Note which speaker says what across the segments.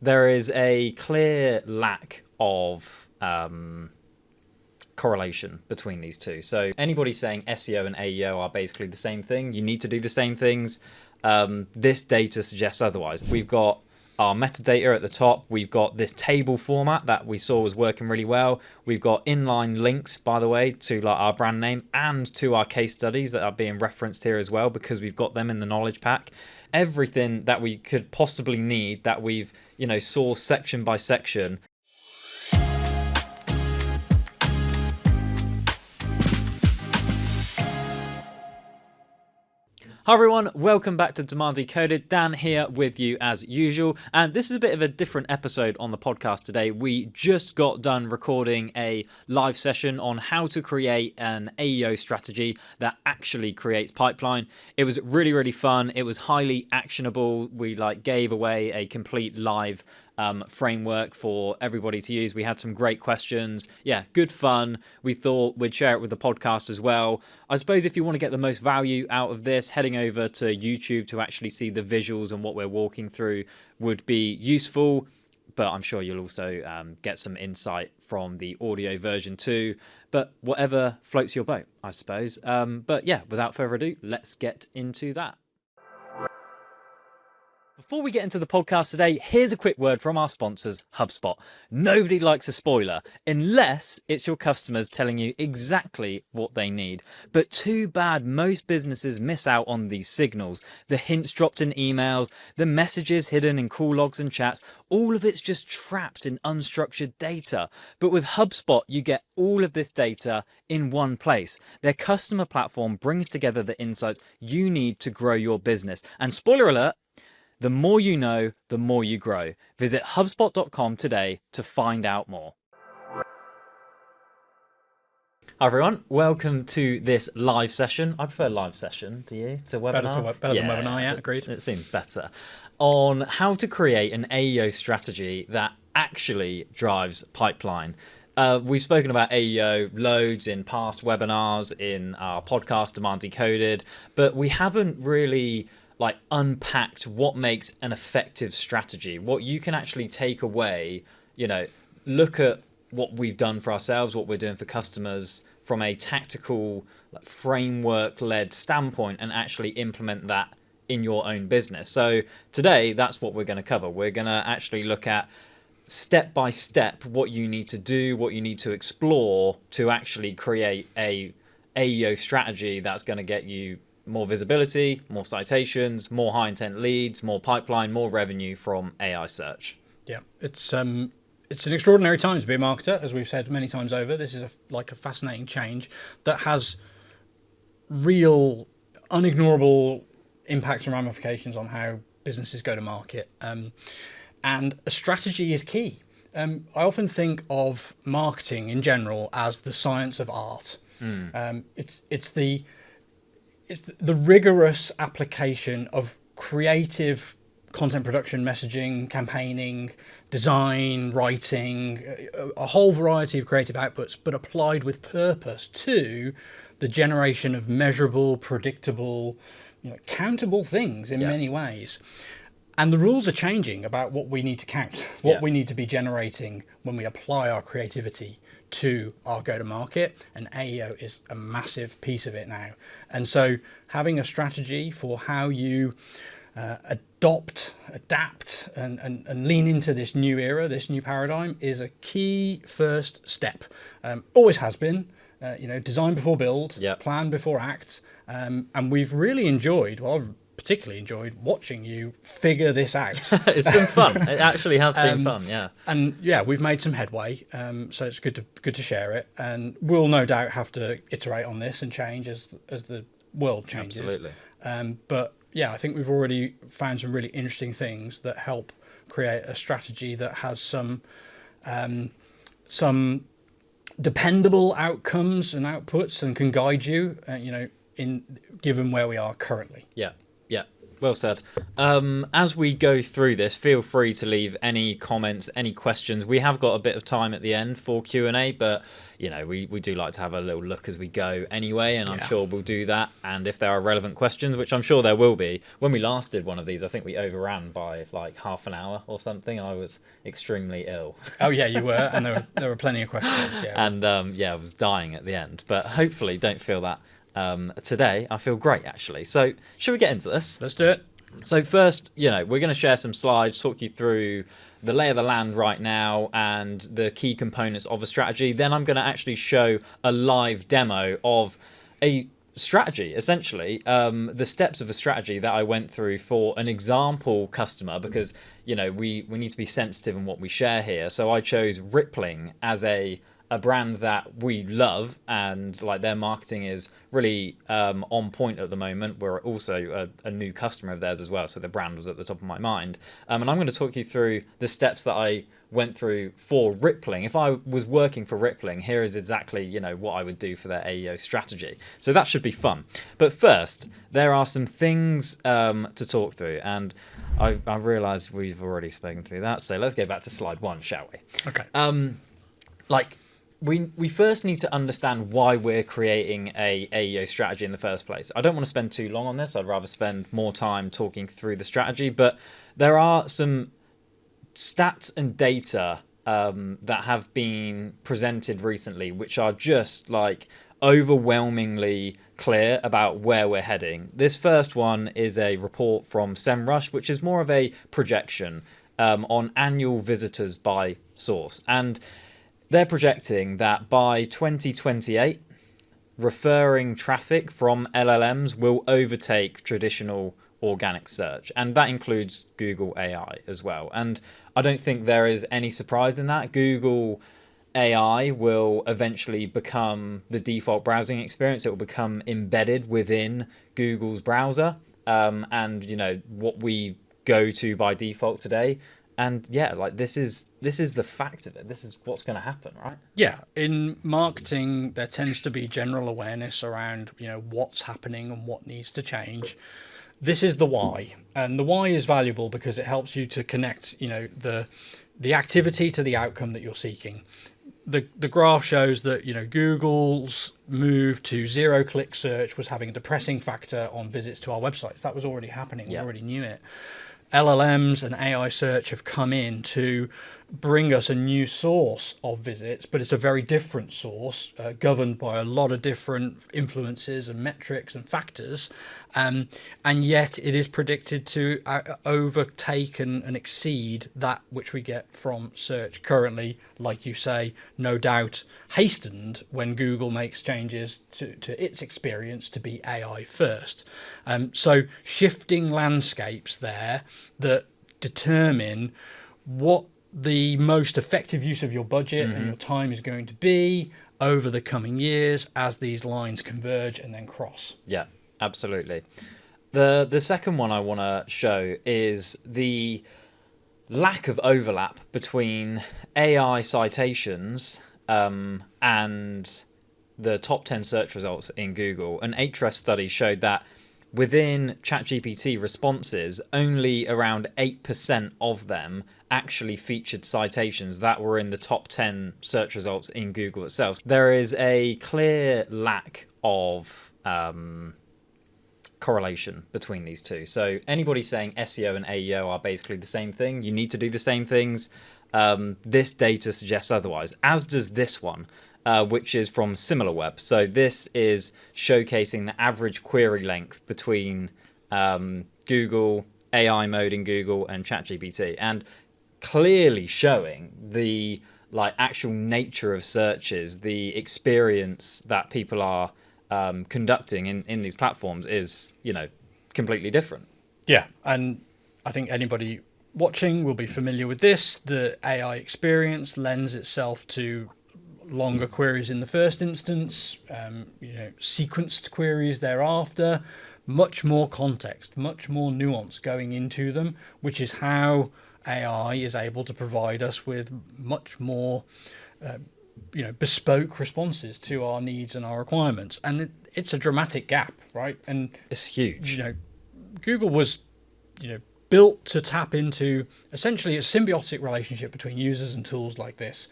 Speaker 1: there is a clear lack of correlation between these two. So anybody saying SEO and AEO are basically the same thing, you need to do the same things. This data suggests otherwise. We've got our metadata at the top. We've got this table format that we saw was working really well. We've got inline links, by the way, to like our brand name and to our case studies that are being referenced here as well, because we've got them in the knowledge pack. Everything that we could possibly need that we've, sourced section by section. Hi everyone, welcome back to Demand Decoded. Dan here with you as usual, and this is a bit of a different episode on the podcast today. We just got done recording a live session on how to create an AEO strategy that actually creates pipeline. It was really, really fun. It was highly actionable. We gave away a complete live framework for everybody to use. We had some great questions. Yeah, good fun. We thought we'd share it with the podcast as well. I suppose if you want to get the most value out of this, heading over to YouTube to actually see the visuals and what we're walking through would be useful. But I'm sure you'll also get some insight from the audio version too. But whatever floats your boat, I suppose. But yeah, without further ado, let's get into that. Before we get into the podcast today, here's a quick word from our sponsors, HubSpot. Nobody likes a spoiler, unless it's your customers telling you exactly what they need. But too bad most businesses miss out on these signals. The hints dropped in emails, the messages hidden in call logs and chats, all of it's just trapped in unstructured data. But with HubSpot, you get all of this data in one place. Their customer platform brings together the insights you need to grow your business. And spoiler alert, the more you know, the more you grow. Visit HubSpot.com today to find out more. Hi everyone, welcome to this live session. I prefer live session, do you, to webinar?
Speaker 2: Better than webinar, yeah, agreed.
Speaker 1: It seems better. On how to create an AEO strategy that actually drives pipeline. We've spoken about AEO loads in past webinars, in our podcast, Demand Decoded, but we haven't really unpacked what makes an effective strategy, what you can actually take away, look at what we've done for ourselves, what we're doing for customers from a tactical framework-led standpoint and actually implement that in your own business. So today, that's what we're going to cover. We're going to actually look at step by step what you need to do, what you need to explore to actually create a AEO strategy that's going to get you more visibility, more citations, more high intent leads, more pipeline, more revenue from AI search.
Speaker 2: Yeah, it's an extraordinary time to be a marketer, as we've said many times over. This is a fascinating change that has real, unignorable impacts and ramifications on how businesses go to market. And a strategy is key. I often think of marketing in general as the science of art. It's the rigorous application of creative content production, messaging, campaigning, design, writing, a whole variety of creative outputs, but applied with purpose to the generation of measurable, predictable, countable things in many ways. And the rules are changing about what we need to count, what we need to be generating when we apply our creativity to our go-to-market, and AEO is a massive piece of it now. And so having a strategy for how you adapt, and lean into this new era, this new paradigm is a key first step. Always has been, design before build, plan before act. And we've really enjoyed, I've particularly enjoyed watching you figure this out.
Speaker 1: It's been fun. It actually has been fun, yeah.
Speaker 2: And yeah, we've made some headway, so it's good to share it. And we'll no doubt have to iterate on this and change as the world changes.
Speaker 1: Absolutely.
Speaker 2: But yeah, I think we've already found some really interesting things that help create a strategy that has some dependable outcomes and outputs and can guide you, in given where we are currently.
Speaker 1: Yeah. Well said. As we go through this, feel free to leave any comments, any questions. We have got a bit of time at the end for Q&A, but we do like to have a little look as we go anyway, and I'm sure we'll do that. And if there are relevant questions, which I'm sure there will be, when we last did one of these, I think we overran by like half an hour or something. I was extremely ill.
Speaker 2: Oh yeah, you were, and there were plenty of questions. Yeah,
Speaker 1: and I was dying at the end. But hopefully, don't feel that. Today I feel great actually. So should we get into this?
Speaker 2: Let's do it.
Speaker 1: So first, we're going to share some slides, talk you through the lay of the land right now and the key components of a strategy. Then I'm going to actually show a live demo of a strategy, essentially, the steps of a strategy that I went through for an example customer, because we need to be sensitive in what we share here. So I chose Rippling as a brand that we love, and like their marketing is really on point at the moment. We're also a new customer of theirs as well, so the brand was at the top of my mind. And I'm going to talk you through the steps that I went through for Rippling. If I was working for Rippling, here is exactly what I would do for their AEO strategy. So that should be fun. But first, there are some things to talk through, and I realised we've already spoken through that. So let's go back to slide 1, shall we?
Speaker 2: Okay.
Speaker 1: We first need to understand why we're creating a AEO strategy in the first place. I don't want to spend too long on this. I'd rather spend more time talking through the strategy. But there are some stats and data that have been presented recently, which are just like overwhelmingly clear about where we're heading. This first one is a report from SEMrush, which is more of a projection on annual visitors by source. And they're projecting that by 2028, referring traffic from LLMs will overtake traditional organic search. And that includes Google AI as well. And I don't think there is any surprise in that. Google AI will eventually become the default browsing experience. It will become embedded within Google's browser. And, what we go to by default today. And this is the fact of it. This is what's going to happen, right?
Speaker 2: Yeah, in marketing, there tends to be general awareness around what's happening and what needs to change. This is the why, and the why is valuable because it helps you to connect the activity to the outcome that you're seeking. The graph shows that Google's move to zero-click search was having a depressing factor on visits to our websites. That was already happening. We already knew it. LLMs and AI search have come in to bring us a new source of visits, but it's a very different source, governed by a lot of different influences and metrics and factors, and yet it is predicted to overtake and exceed that which we get from search currently, like you say, no doubt hastened when Google makes changes to its experience to be AI first. So shifting landscapes there that determine what the most effective use of your budget and your time is going to be over the coming years as these lines converge and then cross.
Speaker 1: Yeah, absolutely. The second one I want to show is the lack of overlap between AI citations and the top 10 search results in Google. An Ahrefs study showed that within ChatGPT responses, only around 8% of them actually featured citations that were in the top 10 search results in Google itself. There is a clear lack of correlation between these two. So anybody saying SEO and AEO are basically the same thing, you need to do the same things. This data suggests otherwise, as does this one. Which is from SimilarWeb. So this is showcasing the average query length between Google, AI mode in Google, and ChatGPT, and clearly showing the actual nature of searches, the experience that people are conducting in these platforms is completely different.
Speaker 2: Yeah, and I think anybody watching will be familiar with this. The AI experience lends itself to longer queries in the first instance, sequenced queries thereafter, much more context, much more nuance going into them, which is how AI is able to provide us with much more bespoke responses to our needs and our requirements. And it's a dramatic gap, right? And
Speaker 1: it's huge.
Speaker 2: Google was built to tap into essentially a symbiotic relationship between users and tools like this.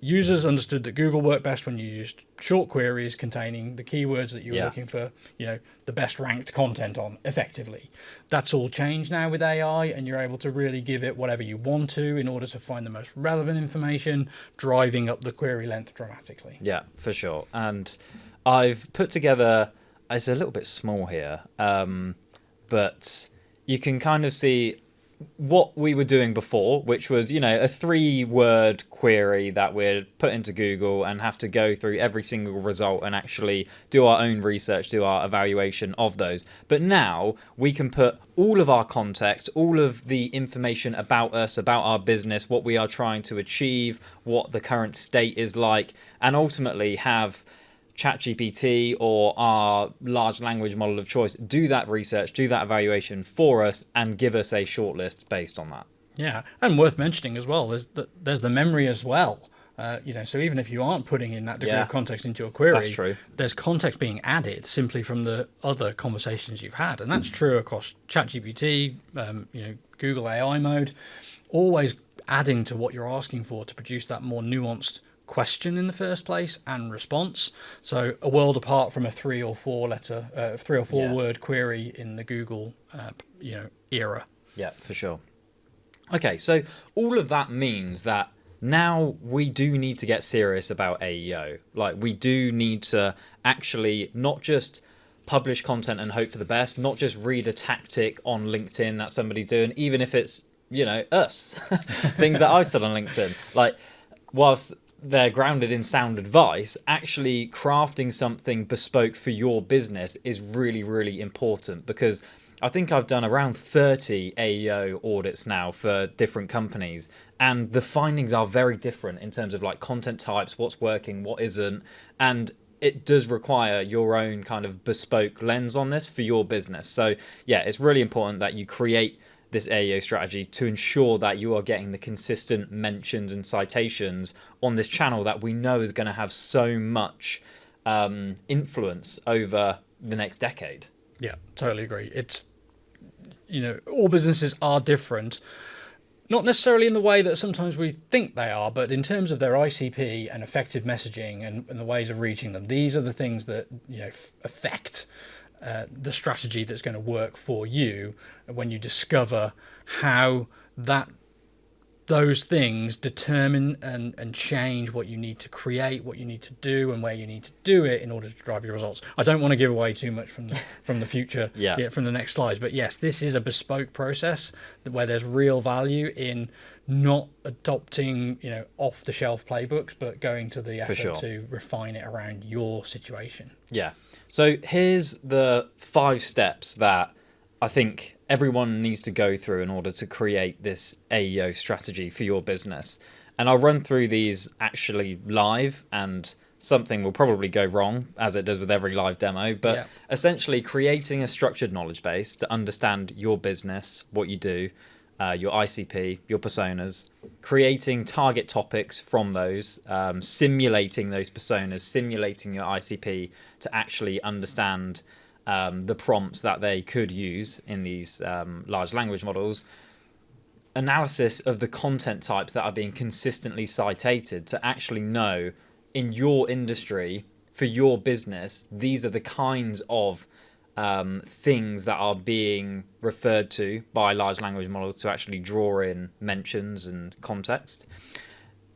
Speaker 2: Users understood that Google worked best when you used short queries containing the keywords that you were looking for, the best ranked content on effectively. That's all changed now with AI, and you're able to really give it whatever you want to in order to find the most relevant information, driving up the query length dramatically.
Speaker 1: Yeah, for sure. And I've put together, it's a little bit small here, but you can kind of see what we were doing before, which was, a 3-word query that we'd put into Google and have to go through every single result and actually do our own research, do our evaluation of those. But now we can put all of our context, all of the information about us, about our business, what we are trying to achieve, what the current state is like, and ultimately have ChatGPT or our large language model of choice do that research, do that evaluation for us, and give us a shortlist based on that.
Speaker 2: Yeah, and worth mentioning as well is that there's the memory as well. So even if you aren't putting in that degree of context into your query,
Speaker 1: that's true.
Speaker 2: There's context being added simply from the other conversations you've had, and that's true across ChatGPT, Google AI mode, always adding to what you're asking for to produce that more nuanced question in the first place and response. So a world apart from a 3 or 4 word query in the Google era.
Speaker 1: Yeah, for sure. Okay, so all of that means that now we do need to get serious about AEO. Like, we do need to actually not just publish content and hope for the best, not just read a tactic on LinkedIn that somebody's doing, even if it's us, things that I've said on LinkedIn. Like, whilst they're grounded in sound advice, actually crafting something bespoke for your business is really, really important, because I think I've done around 30 AEO audits now for different companies, and the findings are very different in terms of like content types, what's working, what isn't, and it does require your own kind of bespoke lens on this for your business. So yeah, it's really important that you create this AEO strategy to ensure that you are getting the consistent mentions and citations on this channel that we know is going to have so much influence over the next decade.
Speaker 2: Yeah, totally agree. It's, all businesses are different, not necessarily in the way that sometimes we think they are, but in terms of their ICP and effective messaging and the ways of reaching them. These are the things that, affect the strategy that's going to work for you when you discover how those things determine and change what you need to create, what you need to do, and where you need to do it in order to drive your results. I don't want to give away too much from the future, from the next slides, but yes, this is a bespoke process where there's real value in not adopting, off-the-shelf playbooks, but going to the effort to refine it around your situation.
Speaker 1: Yeah. So here's the 5 steps that I think everyone needs to go through in order to create this AEO strategy for your business. And I'll run through these actually live, and something will probably go wrong, as it does with every live demo. But essentially creating a structured knowledge base to understand your business, what you do, your ICP, your personas, creating target topics from those, simulating those personas, simulating your ICP to actually understand the prompts that they could use in these large language models, analysis of the content types that are being consistently cited to actually know in your industry, for your business, these are the kinds of things that are being referred to by large language models to actually draw in mentions and context.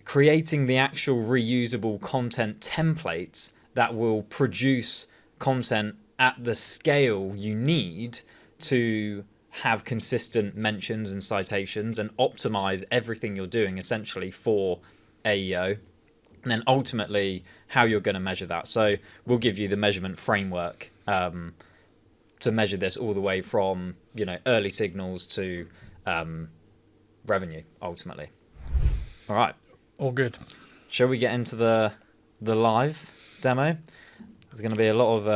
Speaker 1: Creating the actual reusable content templates that will produce content at the scale you need to have consistent mentions and citations and optimize everything you're doing essentially for AEO. And then ultimately how you're going to measure that. So we'll give you the measurement framework to measure this all the way from, early signals to revenue ultimately. All right.
Speaker 2: All good.
Speaker 1: Shall we get into the live demo? There's going to be a lot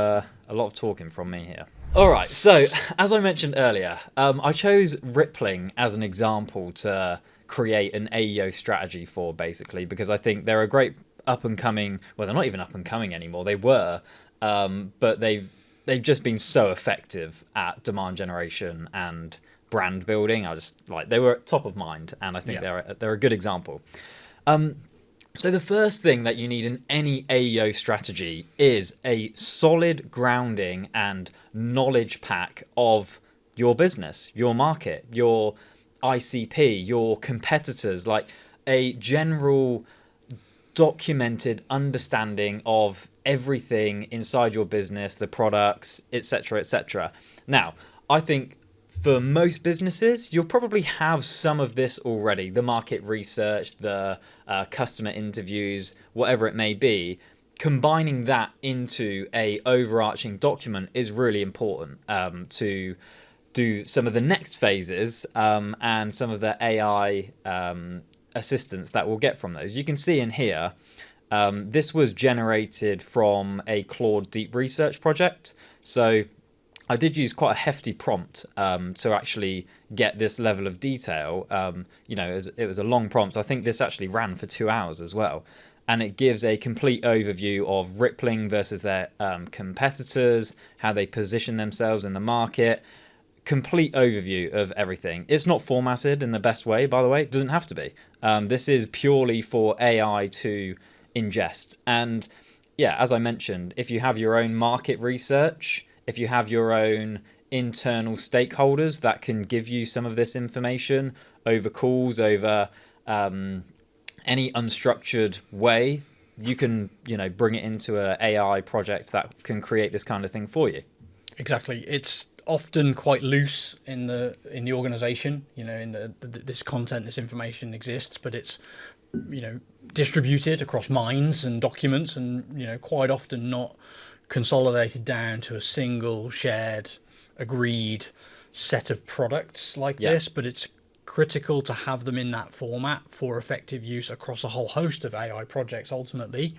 Speaker 1: of talking from me here. All right. So as I mentioned earlier, I chose Rippling as an example to create an AEO strategy for, basically, because I think they're a great up and coming. Well, they're not even up and coming anymore. They were, but they've just been so effective at demand generation and brand building. I just like they were top of mind, and I think they're a good example. So the first thing that you need in any AEO strategy is a solid grounding and knowledge pack of your business, your market, your ICP, your competitors, like a general documented understanding of everything inside your business, the products, etc., etc. Now, I think for most businesses, you'll probably have some of this already. The market research, the customer interviews, whatever it may be. Combining that into a overarching document is really important to do some of the next phases and some of the AI assistance that we'll get from those. You can see in here, this was generated from a Claude deep research project. So I did use quite a hefty prompt to actually get this level of detail. It was a long prompt. I think this actually ran for 2 hours as well. And it gives a complete overview of Rippling versus their competitors, how they position themselves in the market. Complete overview of everything. It's not formatted in the best way, by the way. It doesn't have to be. This is purely for AI to ingest. And yeah, as I mentioned, if you have your own market research, if you have your own internal stakeholders that can give you some of this information over calls, over any unstructured way, you can, bring it into an AI project that can create this kind of thing for you.
Speaker 2: Exactly. It's often quite loose in the organization, this content, this information exists, but it's, distributed across minds and documents and, quite often not consolidated down to a single shared agreed set of products like this, but it's critical to have them in that format for effective use across a whole host of AI projects ultimately.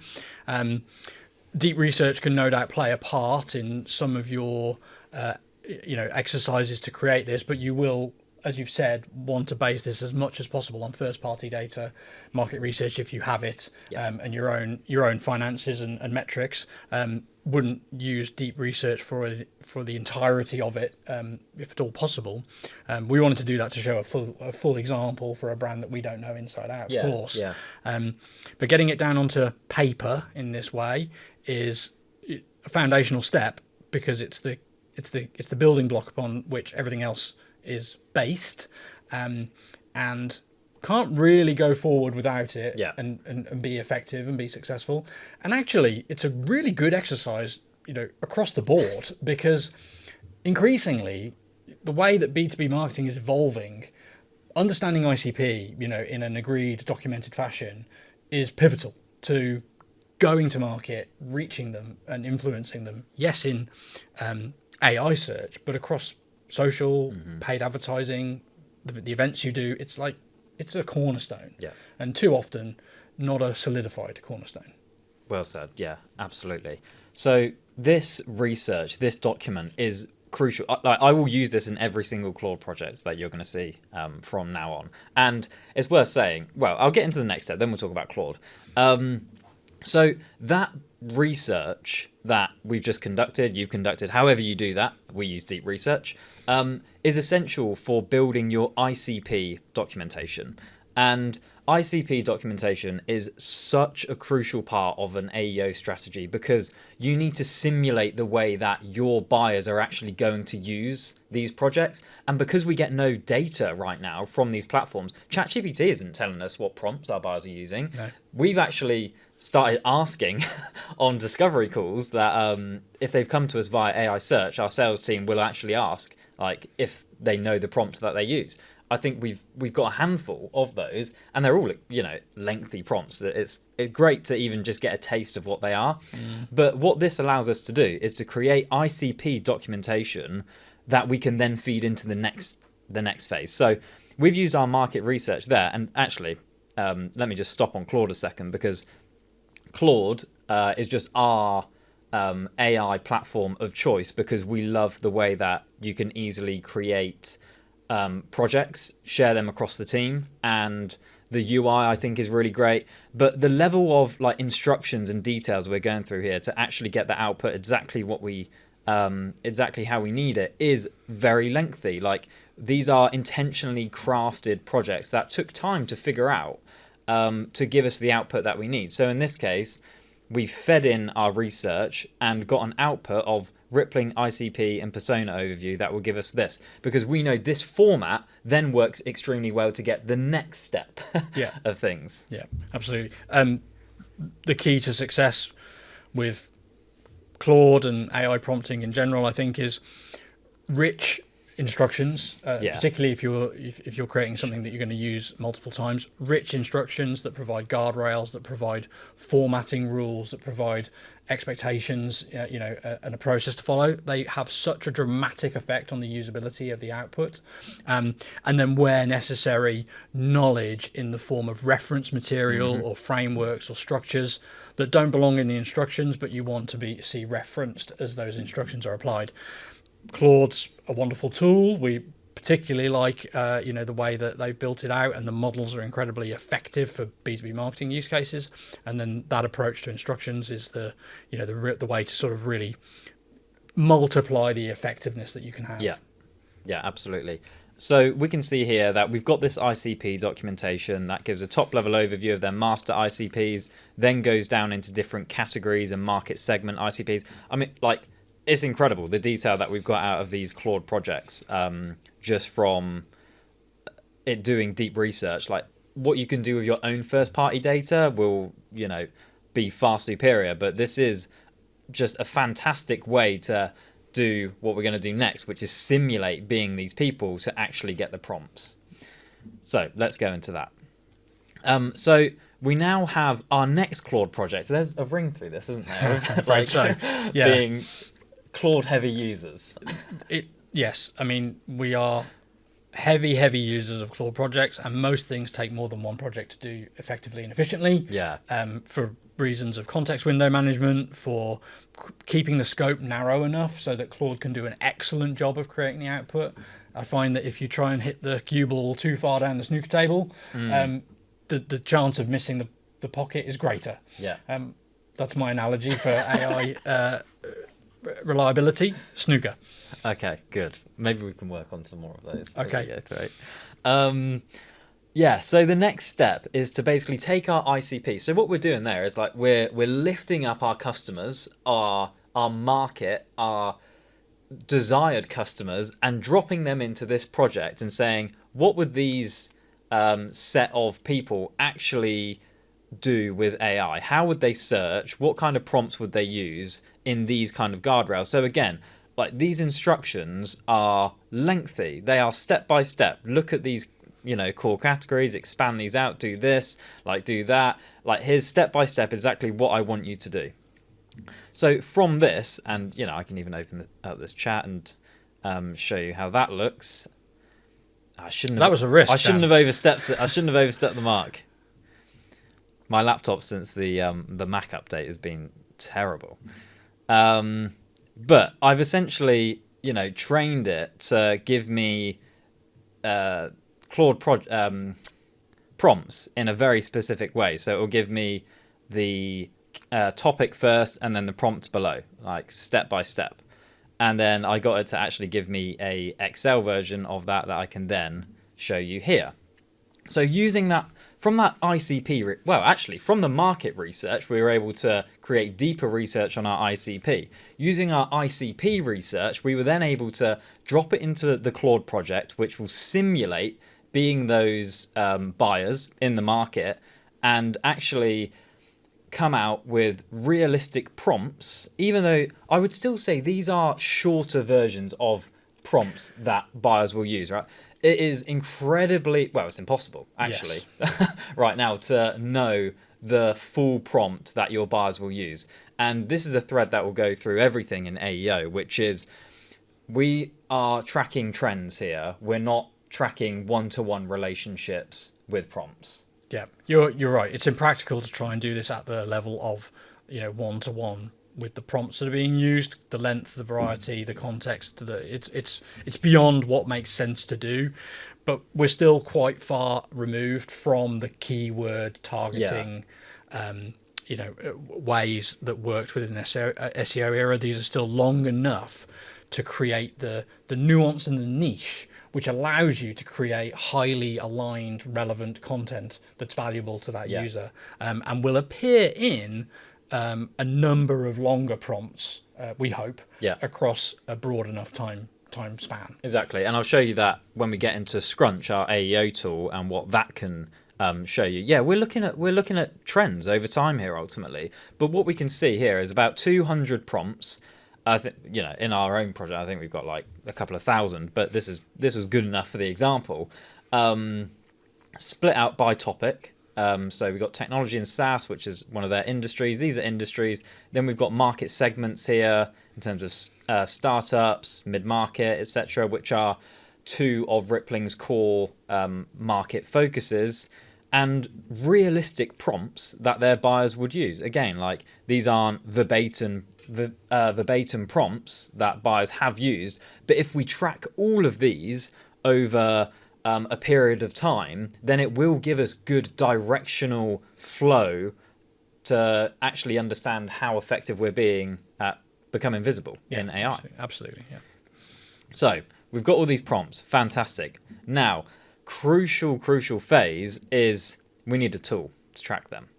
Speaker 2: Deep research can no doubt play a part in some of your exercises to create this, but you will, as you've said, want to base this as much as possible on first-party data, market research if you have it, and your own finances and metrics. Wouldn't use deep research for the entirety of it, if at all possible. We wanted to do that to show a full example for a brand that we don't know inside out, of course. Yeah. But getting it down onto paper in this way is a foundational step because it's the building block upon which everything else is based, and can't really go forward without it and be effective and be successful. And actually, it's a really good exercise, across the board, because increasingly, the way that B2B marketing is evolving, understanding ICP, in an agreed, documented fashion is pivotal to going to market, reaching them and influencing them. Yes, in AI search, but across social, paid advertising, the events you do, it's a cornerstone. Yeah. And too often, not a solidified cornerstone.
Speaker 1: Well said. Yeah, absolutely. So this research, this document is crucial. I will use this in every single Claude project that you're going to see from now on. And it's worth saying, well, I'll get into the next step, then we'll talk about Claude. So that research that we've just conducted, you've conducted, however you do that, we use deep research, is essential for building your ICP documentation. And ICP documentation is such a crucial part of an AEO strategy because you need to simulate the way that your buyers are actually going to use these projects. And because we get no data right now from these platforms, ChatGPT isn't telling us what prompts our buyers are using. No. We've actually started asking on discovery calls that if they've come to us via AI search, our sales team will actually ask if they know the prompts that they use. I think we've got a handful of those, and they're all lengthy prompts. It's great to even just get a taste of what they are. But what this allows us to do is to create ICP documentation that we can then feed into the next phase. So we've used our market research there, and actually, let me just stop on Claude a second because Claude is just our AI platform of choice because we love the way that you can easily create projects, share them across the team, and the UI I think is really great. But the level of instructions and details we're going through here to actually get the output exactly what we exactly how we need it is very lengthy. these are intentionally crafted projects that took time to figure out, to give us the output that we need. So in this case, we fed in our research and got an output of rippling ICP and persona overview that will give us this, because we know this format then works extremely well to get the next step of things.
Speaker 2: Yeah, absolutely. The key to success with Claude and AI prompting in general, I think, is rich instructions, particularly if you're creating something that you're going to use multiple times. Rich instructions that provide guardrails, that provide formatting rules, that provide expectations, and a process to follow. They have such a dramatic effect on the usability of the output. And then where necessary, knowledge in the form of reference material or frameworks or structures that don't belong in the instructions, but you want to see referenced as those instructions are applied. Claude's a wonderful tool. We particularly like the way that they've built it out, and the models are incredibly effective for B2B marketing use cases. And then that approach to instructions is the way to sort of really multiply the effectiveness that you can have.
Speaker 1: Yeah, absolutely. So we can see here that we've got this ICP documentation that gives a top level overview of their master ICPs, then goes down into different categories and market segment ICPs. I mean, it's incredible, the detail that we've got out of these Claude projects, just from it doing deep research. Like, what you can do with your own first-party data will, be far superior. But this is just a fantastic way to do what we're going to do next, which is simulate being these people to actually get the prompts. So let's go into that. So we now have our next Claude project. So there's a ring through this, isn't there? Being Claude heavy users.
Speaker 2: Yes, I mean, we are heavy users of Claude projects, and most things take more than one project to do effectively and efficiently. For reasons of context window management, for keeping the scope narrow enough so that Claude can do an excellent job of creating the output. I find that if you try and hit the cue ball too far down the snooker table, the chance of missing the pocket is greater. That's my analogy for AI reliability. Snooker.
Speaker 1: Okay, good. Maybe we can work on some more of those.
Speaker 2: Okay,
Speaker 1: great. So the next step is to basically take our ICP. So what we're doing there is we're lifting up our customers, our market, our desired customers, and dropping them into this project and saying, what would these set of people actually do with AI? How would they search? What kind of prompts would they use in these kind of guardrails? So again, these instructions are lengthy. They are step by step. Look at these, core categories, expand these out, do this, do that. Here's step by step exactly what I want you to do. So from this, and I can even open up this chat and show you how that looks.
Speaker 2: That was a risk.
Speaker 1: I shouldn't have overstepped it. I shouldn't have overstepped the mark. My laptop since the Mac update has been terrible. But I've essentially, trained it to give me Claude prompts in a very specific way. So it will give me the topic first and then the prompt below, step by step. And then I got it to actually give me a Excel version of that I can then show you here. So using that from that ICP, from the market research, we were able to create deeper research on our ICP. Using our ICP research, we were then able to drop it into the Claude project, which will simulate being those buyers in the market and actually come out with realistic prompts, even though I would still say these are shorter versions of prompts that buyers will use, right? It is incredibly, it's impossible, actually, right now to know the full prompt that your buyers will use. And this is a thread that will go through everything in AEO, which is we are tracking trends here. We're not tracking one-to-one relationships with prompts.
Speaker 2: Yeah, you're right. It's impractical to try and do this at the level of, one-to-one with the prompts that are being used, the length, the variety, the context. It's beyond what makes sense to do, but we're still quite far removed from the keyword targeting, ways that worked within the SEO era. These are still long enough to create the nuance and the niche which allows you to create highly aligned, relevant content that's valuable to that user, and will appear in a number of longer prompts, we hope, across a broad enough time span.
Speaker 1: Exactly, and I'll show you that when we get into Scrunch, our AEO tool, and what that can show you. Yeah, we're looking at trends over time here ultimately, but what we can see here is about 200 prompts. I think, you know, in our own project, I think we've got like a couple of thousand, but this was good enough for the example. Split out by topic. So we've got technology and SaaS, which is one of their industries. These are industries. Then we've got market segments here in terms of startups, mid-market, etc., which are two of Rippling's core market focuses, and realistic prompts that their buyers would use. Again, like these aren't verbatim prompts that buyers have used, but if we track all of these over a period of time, then it will give us good directional flow to actually understand how effective we're being at becoming visible in AI.
Speaker 2: Absolutely, yeah.
Speaker 1: So we've got all these prompts, fantastic. Now, crucial phase is we need a tool to track them.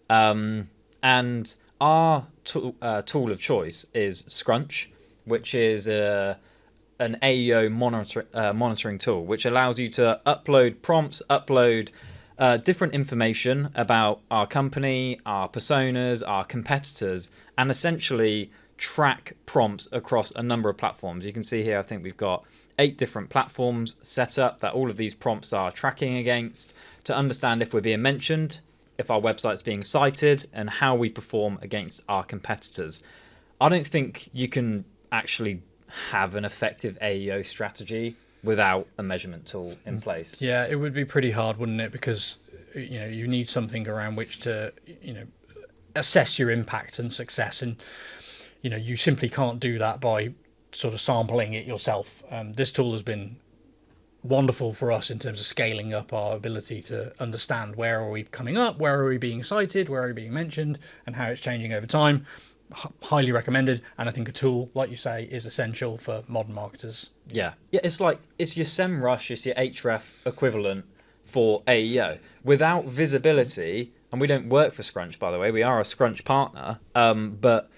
Speaker 1: And our tool of choice is Scrunch, which is an AEO monitoring tool, which allows you to upload prompts, upload different information about our company, our personas, our competitors, and essentially track prompts across a number of platforms. You can see here, I think we've got 8 different platforms set up that all of these prompts are tracking against to understand if we're being mentioned, if our website's being cited, and how we perform against our competitors. I don't think you can actually have an effective AEO strategy without a measurement tool in place.
Speaker 2: Yeah, it would be pretty hard, wouldn't it? Because you need something around which to assess your impact and success, and you simply can't do that by sort of sampling it yourself. This tool has been wonderful for us in terms of scaling up our ability to understand where are we coming up, where are we being cited, where are we being mentioned, and how it's changing over time. Highly recommended, and I think a tool, like you say, is essential for modern marketers.
Speaker 1: Yeah, it's like it's your SEMrush, it's your Href equivalent for AEO. Without visibility, and we don't work for Scrunch, by the way, we are a Scrunch partner, but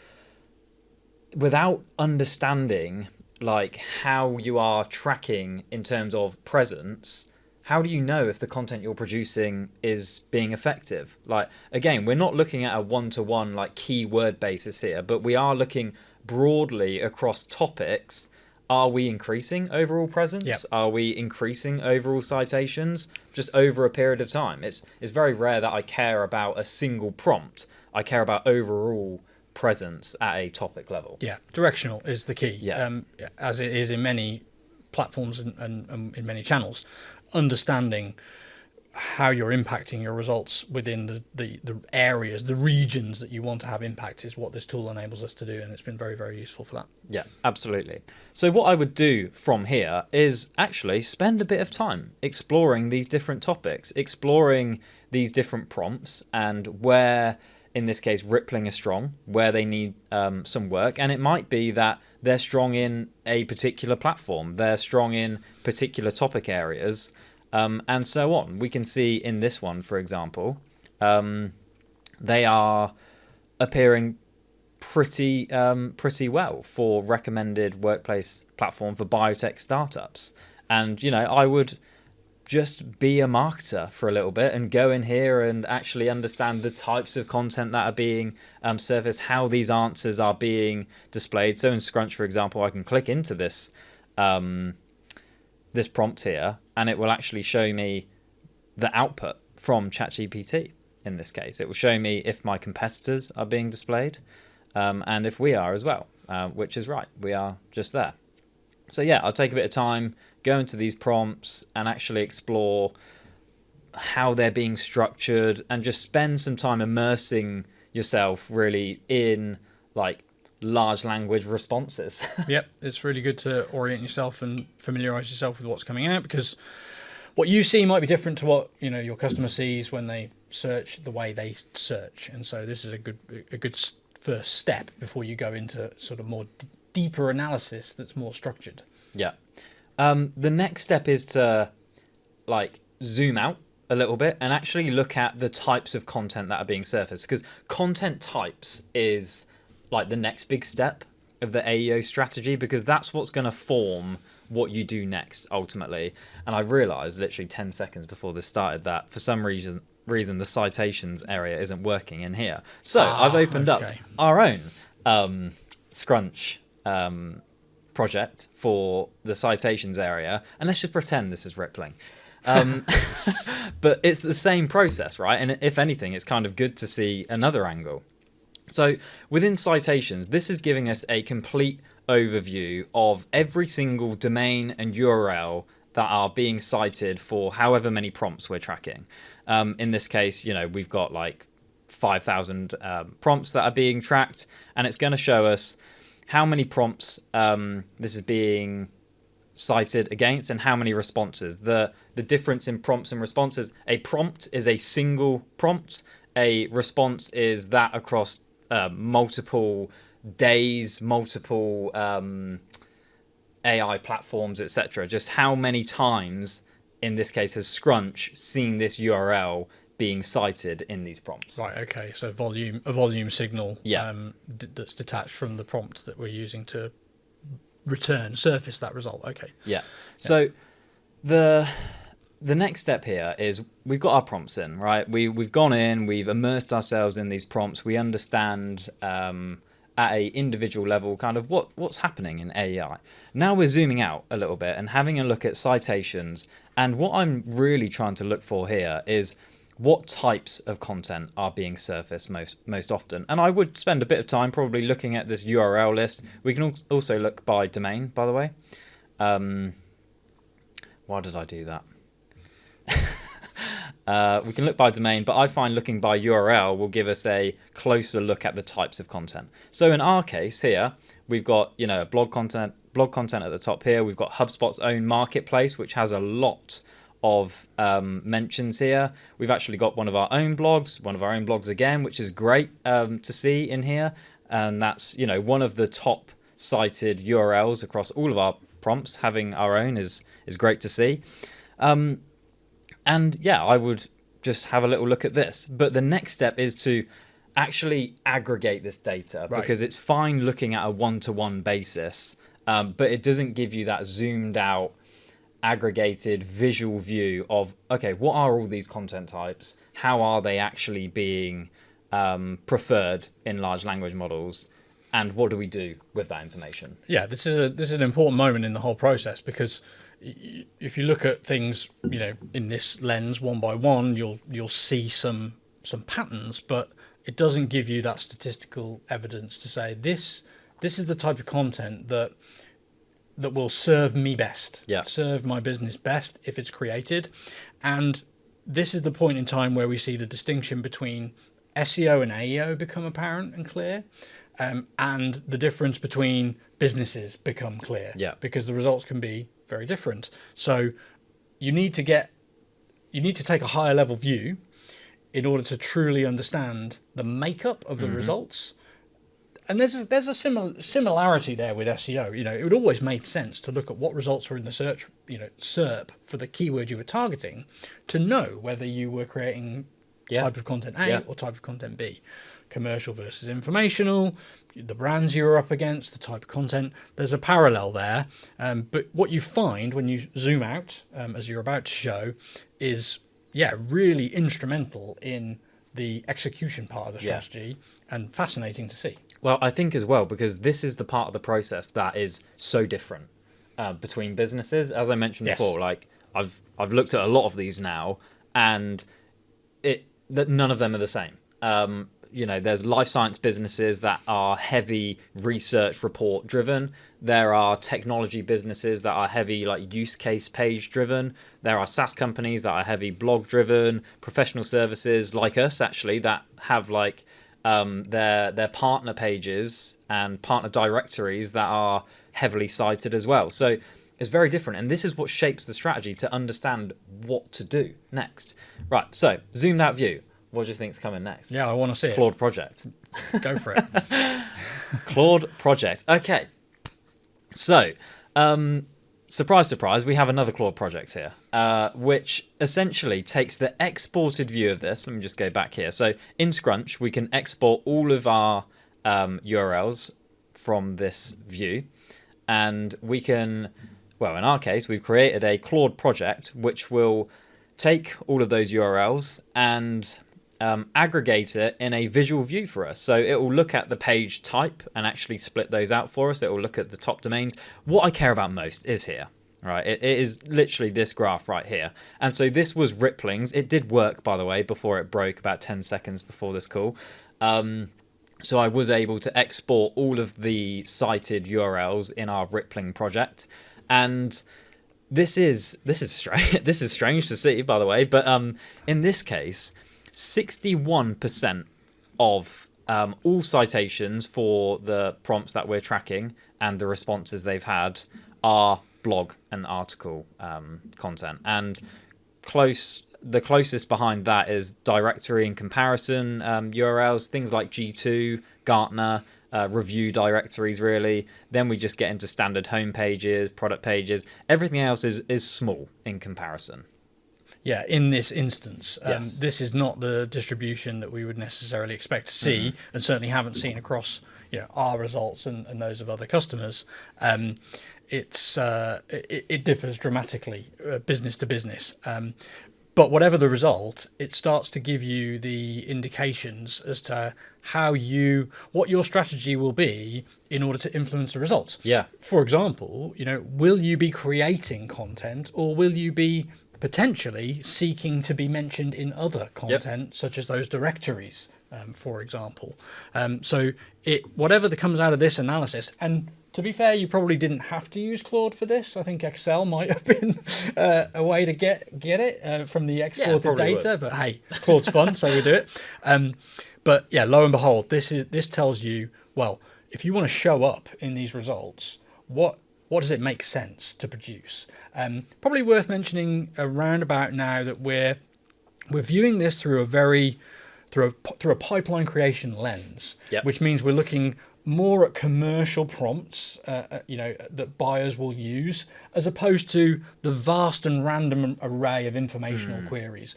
Speaker 1: without understanding like how you are tracking in terms of presence, how do you know if the content you're producing is being effective? Like, again, we're not looking at a one-to-one like keyword basis here, but we are looking broadly across topics. Are we increasing overall presence?
Speaker 2: Yep.
Speaker 1: Are we increasing overall citations just over a period of time? It's very rare that I care about a single prompt. I care about overall presence at a topic level.
Speaker 2: Yeah, directional is the key.
Speaker 1: Yeah.
Speaker 2: As it is in many platforms and in many channels. Understanding how you're impacting your results within the areas, the regions that you want to have impact is what this tool enables us to do, and it's been very, very useful for that.
Speaker 1: Yeah, absolutely. So what I would do from here is actually spend a bit of time exploring these different topics, exploring these different prompts, and where, in this case, Rippling is strong, where they need some work. And it might be that they're strong in a particular platform, they're strong in particular topic areas, and so on. We can see in this one, for example, they are appearing pretty well for recommended workplace platform for biotech startups. And, I would just be a marketer for a little bit and go in here and actually understand the types of content that are being surfaced, how these answers are being displayed. So in Scrunch, for example, I can click into this this prompt here, and it will actually show me the output from ChatGPT. In this case, it will show me if my competitors are being displayed, and if we are as well, which is right, we are just there. So yeah, I'll take a bit of time, go into these prompts and actually explore how they're being structured, and just spend some time immersing yourself really in like large language responses.
Speaker 2: Yep, it's really good to orient yourself and familiarize yourself with what's coming out, because what you see might be different to what your customer sees when they search the way they search. And so this is a good first step before you go into sort of more deeper analysis that's more structured.
Speaker 1: Yeah. The next step is to like zoom out a little bit and actually look at the types of content that are being surfaced, because content types is like the next big step of the AEO strategy, because that's what's going to form what you do next ultimately. And I realized literally 10 seconds before this started that for some reason the citations area isn't working in here. So I've opened up our own Scrunch project for the citations area, and let's just pretend this is rippling. But it's the same process, right? And if anything, it's kind of good to see another angle. So within citations, this is giving us a complete overview of every single domain and URL that are being cited for however many prompts we're tracking. In this case, we've got like 5,000 prompts that are being tracked, and it's going to show us how many prompts this is being cited against and how many responses. The difference in prompts and responses: a prompt is a single prompt, a response is that across multiple days, multiple AI platforms, etc. Just how many times in this case has Scrunch seen this URL being cited in these prompts.
Speaker 2: Right, okay, so a volume signal
Speaker 1: Yeah.
Speaker 2: That's detached from the prompt that we're using to surface that result. Okay.
Speaker 1: Yeah. So the next step here is we've got our prompts in, right? We've gone in, we've immersed ourselves in these prompts. We understand at a individual level kind of what's happening in AI. Now we're zooming out a little bit and having a look at citations. And what I'm really trying to look for here is what types of content are being surfaced most often. And I would spend a bit of time probably looking at this URL list. We can also look by domain, by the way. Why did I do that? We can look by domain, but I find looking by URL will give us a closer look at the types of content. So in our case here, we've got blog content at the top here. We've got HubSpot's own marketplace, which has a lot of mentions here. We've actually got one of our own blogs again, which is great to see in here. And that's one of the top cited URLs across all of our prompts. Having our own is great to see. And yeah, I would just have a little look at this. But the next step is to actually aggregate this data, because it's fine looking at a one-to-one basis, but it doesn't give you that zoomed out, aggregated visual view of, okay, what are all these content types? How are they actually being preferred in large language models? And what do we do with that information?
Speaker 2: Yeah, this is an important moment in the whole process, because if you look at things, in this lens one by one, you'll see some patterns, but it doesn't give you that statistical evidence to say this is the type of content that will serve me best, serve my business best if it's created. And this is the point in time where we see the distinction between SEO and AEO become apparent and clear, and the difference between businesses become clear, because the results can be very different. So you need to take a higher level view in order to truly understand the makeup of the results. And there's a similarity there with SEO. It would always make sense to look at what results were in the search, SERP for the keyword you were targeting, to know whether you were creating type of content A or type of content B. Commercial versus informational, the brands you were up against, the type of content. There's a parallel there. But what you find when you zoom out, as you're about to show, is, really instrumental in the execution part of the strategy, and fascinating to see.
Speaker 1: Well, I think as well, because this is the part of the process that is so different between businesses. As I mentioned before, like I've looked at a lot of these now, and that none of them are the same. There's life science businesses that are heavy research report driven. There are technology businesses that are heavy like use case page driven. There are SaaS companies that are heavy blog driven. Professional services like us actually that have like their partner pages and partner directories that are heavily cited as well. So it's very different, and this is what shapes the strategy to understand what to do next. Right, so zoomed out view. What do you think's coming next?
Speaker 2: Yeah, I want to see
Speaker 1: Claude project.
Speaker 2: Go for it.
Speaker 1: Claude project. Okay. So, surprise, surprise, we have another Claude project here, which essentially takes the exported view of this. Let me just go back here. So in Scrunch, we can export all of our URLs from this view, and we can, well, in our case, we've created a Claude project which will take all of those URLs and aggregate it in a visual view for us. So it will look at the page type and actually split those out for us. It will look at the top domains. What I care about most is here, right? It is literally this graph right here. And so this was Rippling's. It did work, by the way, before it broke about 10 seconds before this call. So I was able to export all of the cited URLs in our Rippling project. And this is strange. This is strange to see, by the way, but in this case, 61% of all citations for the prompts that we're tracking and the responses they've had are blog and article content. And the closest behind that is directory and comparison URLs, things like G2, Gartner, review directories, really. Then we just get into standard home pages, product pages. Everything else is small in comparison.
Speaker 2: Yeah, in this instance,
Speaker 1: Yes.
Speaker 2: this is not the distribution that we would necessarily expect to see, and certainly haven't seen across our results and those of other customers. It differs dramatically, business to business. But whatever the result, it starts to give you the indications as to what your strategy will be in order to influence the results.
Speaker 1: Yeah.
Speaker 2: For example, will you be creating content, or will you be potentially seeking to be mentioned in other content, such as those directories, for example? So whatever that comes out of this analysis, and to be fair, you probably didn't have to use Claude for this. I think Excel might have been a way to get it from the exported data. But hey, Claude's fun, so we do it. But yeah, lo and behold, this tells you, well, if you want to show up in these results, what does it make sense to produce? Probably worth mentioning around about now that we're viewing this through a pipeline creation lens, which means we're looking more at commercial prompts, that buyers will use, as opposed to the vast and random array of informational queries.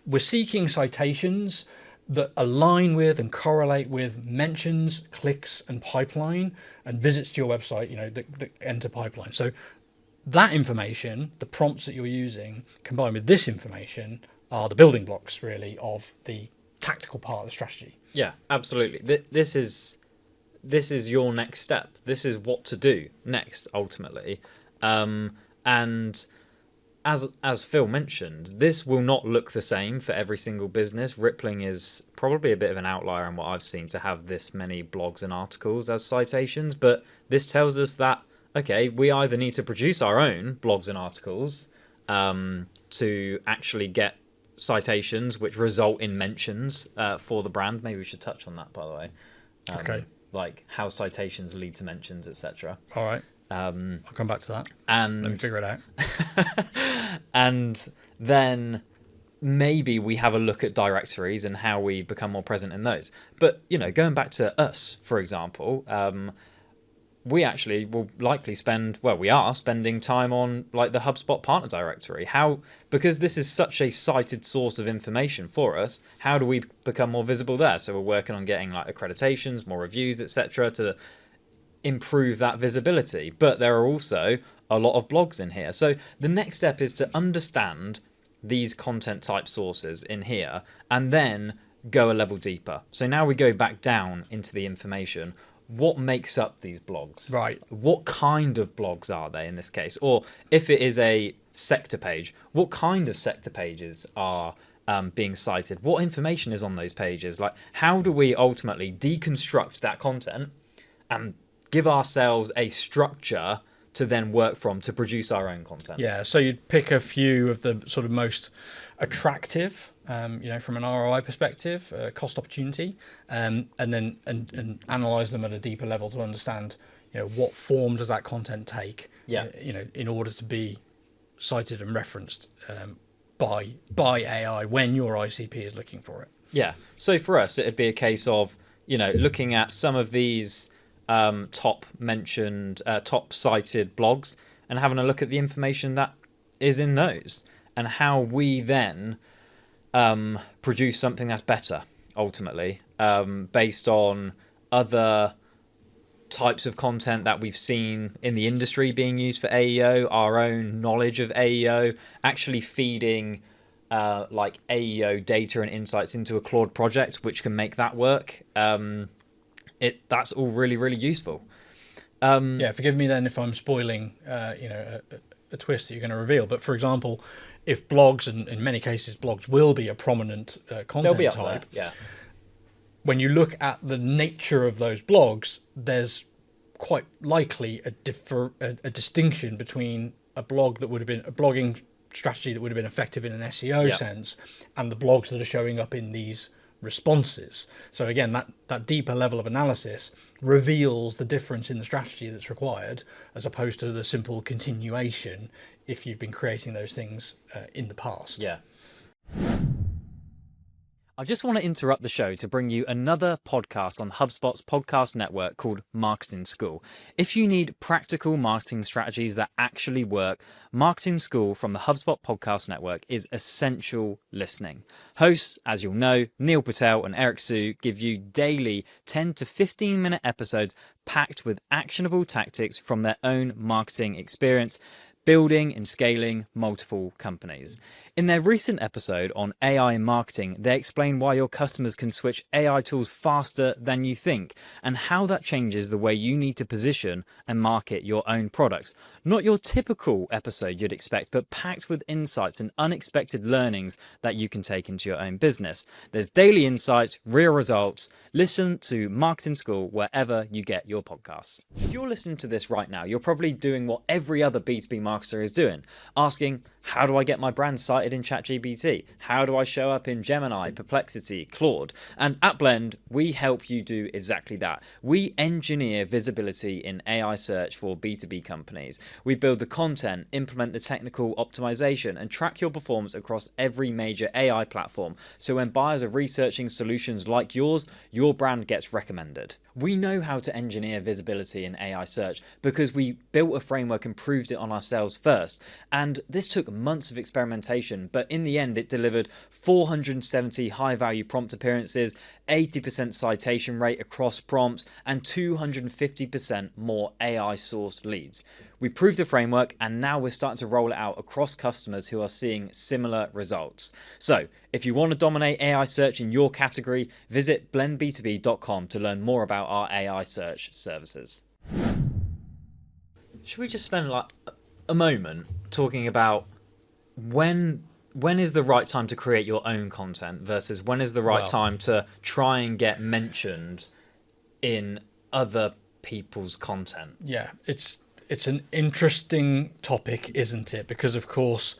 Speaker 2: We're seeking citations that align with and correlate with mentions, clicks, and pipeline, and visits to your website, that enter pipeline. So that information, the prompts that you're using, combined with this information, are the building blocks, really, of the tactical part of the strategy.
Speaker 1: Yeah, absolutely. This is your next step. This is what to do next, ultimately. And as Phil mentioned, this will not look the same for every single business. Rippling is probably a bit of an outlier in what I've seen to have this many blogs and articles as citations. But this tells us that, okay, we either need to produce our own blogs and articles to actually get citations which result in mentions for the brand. Maybe we should touch on that, by the way.
Speaker 2: Okay.
Speaker 1: Like how citations lead to mentions, etc.
Speaker 2: All right. I'll come back to that.
Speaker 1: And
Speaker 2: let me figure it out.
Speaker 1: And then maybe we have a look at directories and how we become more present in those. But going back to us, for example, we actually will likely we are spending time on like the HubSpot partner directory. Because this is such a cited source of information for us, how do we become more visible there? So we're working on getting like accreditations, more reviews, etc., to improve that visibility. But there are also a lot of blogs in here. So the next step is to understand these content type sources in here and then go a level deeper. So now we go back down into the information. What makes up these blogs?
Speaker 2: Right.
Speaker 1: What kind of blogs are they in this case? Or if it is a sector page, what kind of sector pages are being cited? What information is on those pages? Like, how do we ultimately deconstruct that content and give ourselves a structure to then work from to produce our own content?
Speaker 2: Yeah, so you'd pick a few of the sort of most attractive, from an ROI perspective, cost opportunity, and then analyze them at a deeper level to understand, what form does that content take, in order to be cited and referenced by AI when your ICP is looking for it.
Speaker 1: Yeah. So for us, it'd be a case of, looking at some of these top cited blogs and having a look at the information that is in those, and how we then produce something that's better ultimately, based on other types of content that we've seen in the industry being used for AEO, our own knowledge of AEO, actually feeding like AEO data and insights into a Claude project, which can make that work. That's all really, really useful.
Speaker 2: Yeah, forgive me then if I'm spoiling, a twist that you're going to reveal. But for example, if blogs, and in many cases blogs will be a prominent content
Speaker 1: They'll be up
Speaker 2: type,
Speaker 1: there, yeah.
Speaker 2: when you look at the nature of those blogs, there's quite likely a distinction between a blog that would have been a blogging strategy that would have been effective in an SEO sense, and the blogs that are showing up in these responses. So again, that deeper level of analysis reveals the difference in the strategy that's required, as opposed to the simple continuation if you've been creating those things in the past.
Speaker 1: Yeah. I just want to interrupt the show to bring you another podcast on HubSpot's podcast network called Marketing School. If you need practical marketing strategies that actually work, Marketing School from the HubSpot podcast network is essential listening. Hosts, as you'll know, Neil Patel and Eric Sue, give you daily 10 to 15 minute episodes packed with actionable tactics from their own marketing experience, building and scaling multiple companies. In their recent episode on AI in marketing, they explain why your customers can switch AI tools faster than you think, and how that changes the way you need to position and market your own products. Not your typical episode you'd expect, but packed with insights and unexpected learnings that you can take into your own business. There's daily insights, real results. Listen to Marketing School wherever you get your podcasts. If you're listening to this right now, you're probably doing what every other B2B marketer is doing, asking, how do I get my brand cited in ChatGPT? How do I show up in Gemini, Perplexity, Claude? And at Blend, we help you do exactly that. We engineer visibility in AI search for B2B companies. We build the content, implement the technical optimization, and track your performance across every major AI platform. So when buyers are researching solutions like yours, your brand gets recommended. We know how to engineer visibility in AI search because we built a framework and proved it on ourselves first. And this took months of experimentation, but in the end it delivered 470 high-value prompt appearances, 80% citation rate across prompts, and 250% more AI-sourced leads. We proved the framework, and now we're starting to roll it out across customers who are seeing similar results. So, if you want to dominate AI search in your category, visit blendb2b.com to learn more about our AI search services. Should we just spend like a moment talking about when is the right time to create your own content versus when is the right time to try and get mentioned in other people's content?
Speaker 2: Yeah, it's an interesting topic, isn't it? Because of course,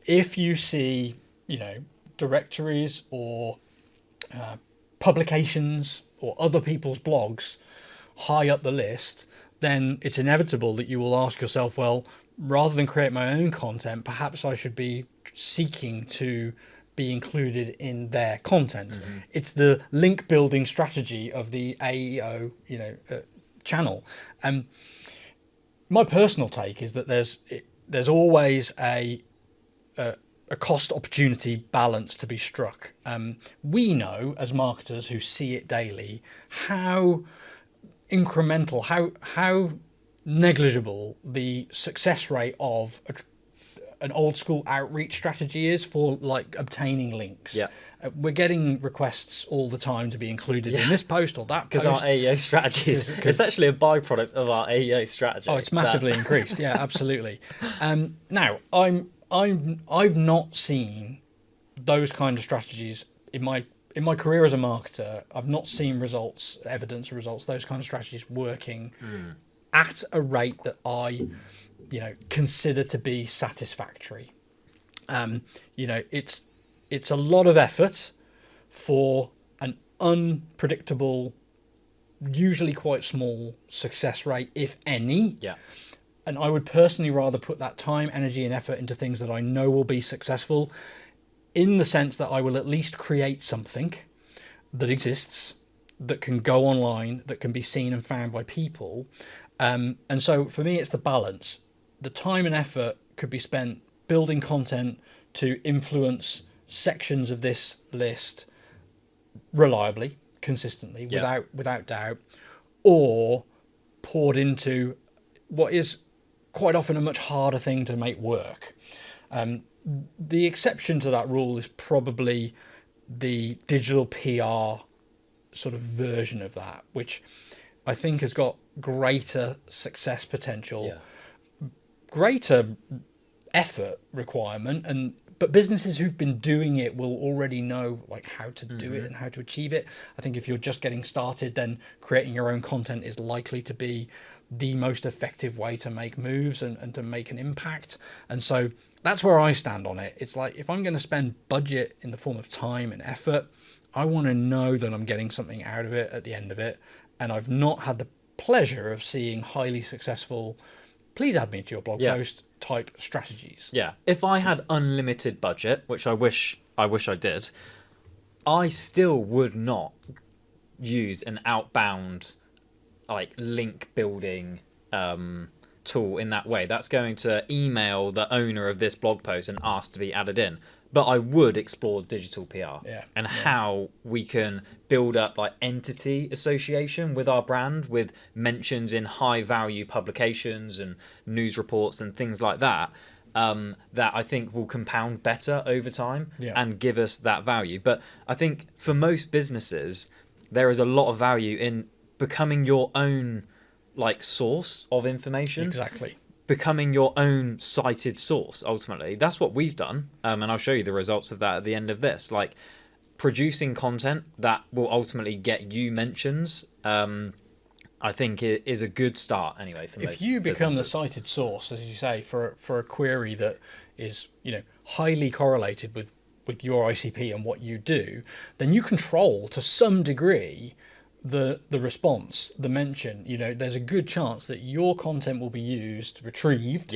Speaker 2: if you see, directories or publications or other people's blogs high up the list, then it's inevitable that you will ask yourself, well, rather than create my own content, perhaps I should be seeking to be included in their content. Mm-hmm. It's the link building strategy of the AEO, channel. My personal take is that there's always a cost opportunity balance to be struck. We know as marketers who see it daily how incremental, how negligible the success rate of an old school outreach strategy is for like obtaining links.
Speaker 1: Yeah.
Speaker 2: We're getting requests all the time to be included in this post or that post.
Speaker 1: Because our AEO strategy it's actually a byproduct of our AEO strategy.
Speaker 2: Oh, it's massively increased. Yeah, absolutely. Now, I've not seen those kind of strategies in my career as a marketer. I've not seen evidence of results, those kind of strategies working at a rate that I consider to be satisfactory. It's a lot of effort for an unpredictable, usually quite small success rate, if any.
Speaker 1: Yeah.
Speaker 2: And I would personally rather put that time, energy, and effort into things that I know will be successful, in the sense that I will at least create something that exists, that can go online, that can be seen and found by people. And so for me, it's the balance. the time and effort could be spent building content to influence sections of this list reliably, consistently, without doubt, or poured into what is quite often a much harder thing to make work. The exception to that rule is probably the digital PR sort of version of that, which I think has got greater success potential, greater effort requirement, but businesses who've been doing it will already know like how to do it and how to achieve it. I think if you're just getting started, then creating your own content is likely to be the most effective way to make moves and to make an impact. And so that's where I stand on it. It's like, if I'm going to spend budget in the form of time and effort, I want to know that I'm getting something out of it at the end of it. And I've not had the pleasure of seeing highly successful, please add me to your blog post type strategies.
Speaker 1: Yeah. If I had unlimited budget, which I wish I did, I still would not use an outbound like link building tool in that way. That's going to email the owner of this blog post and ask to be added in. But I would explore digital PR and how we can build up like entity association with our brand, with mentions in high value publications and news reports and things like that, that I think will compound better over time and give us that value. But I think for most businesses, there is a lot of value in becoming your own like source of information.
Speaker 2: Exactly.
Speaker 1: Becoming your own cited source. Ultimately, that's what we've done, and I'll show you the results of that at the end of this. Like producing content that will ultimately get you mentions, I think it is a good start anyway. For
Speaker 2: if you become
Speaker 1: businesses.
Speaker 2: the cited source, as you say, for a query that is highly correlated with your ICP and what you do, then you control to some degree the response, the mention. There's a good chance that your content will be used, retrieved,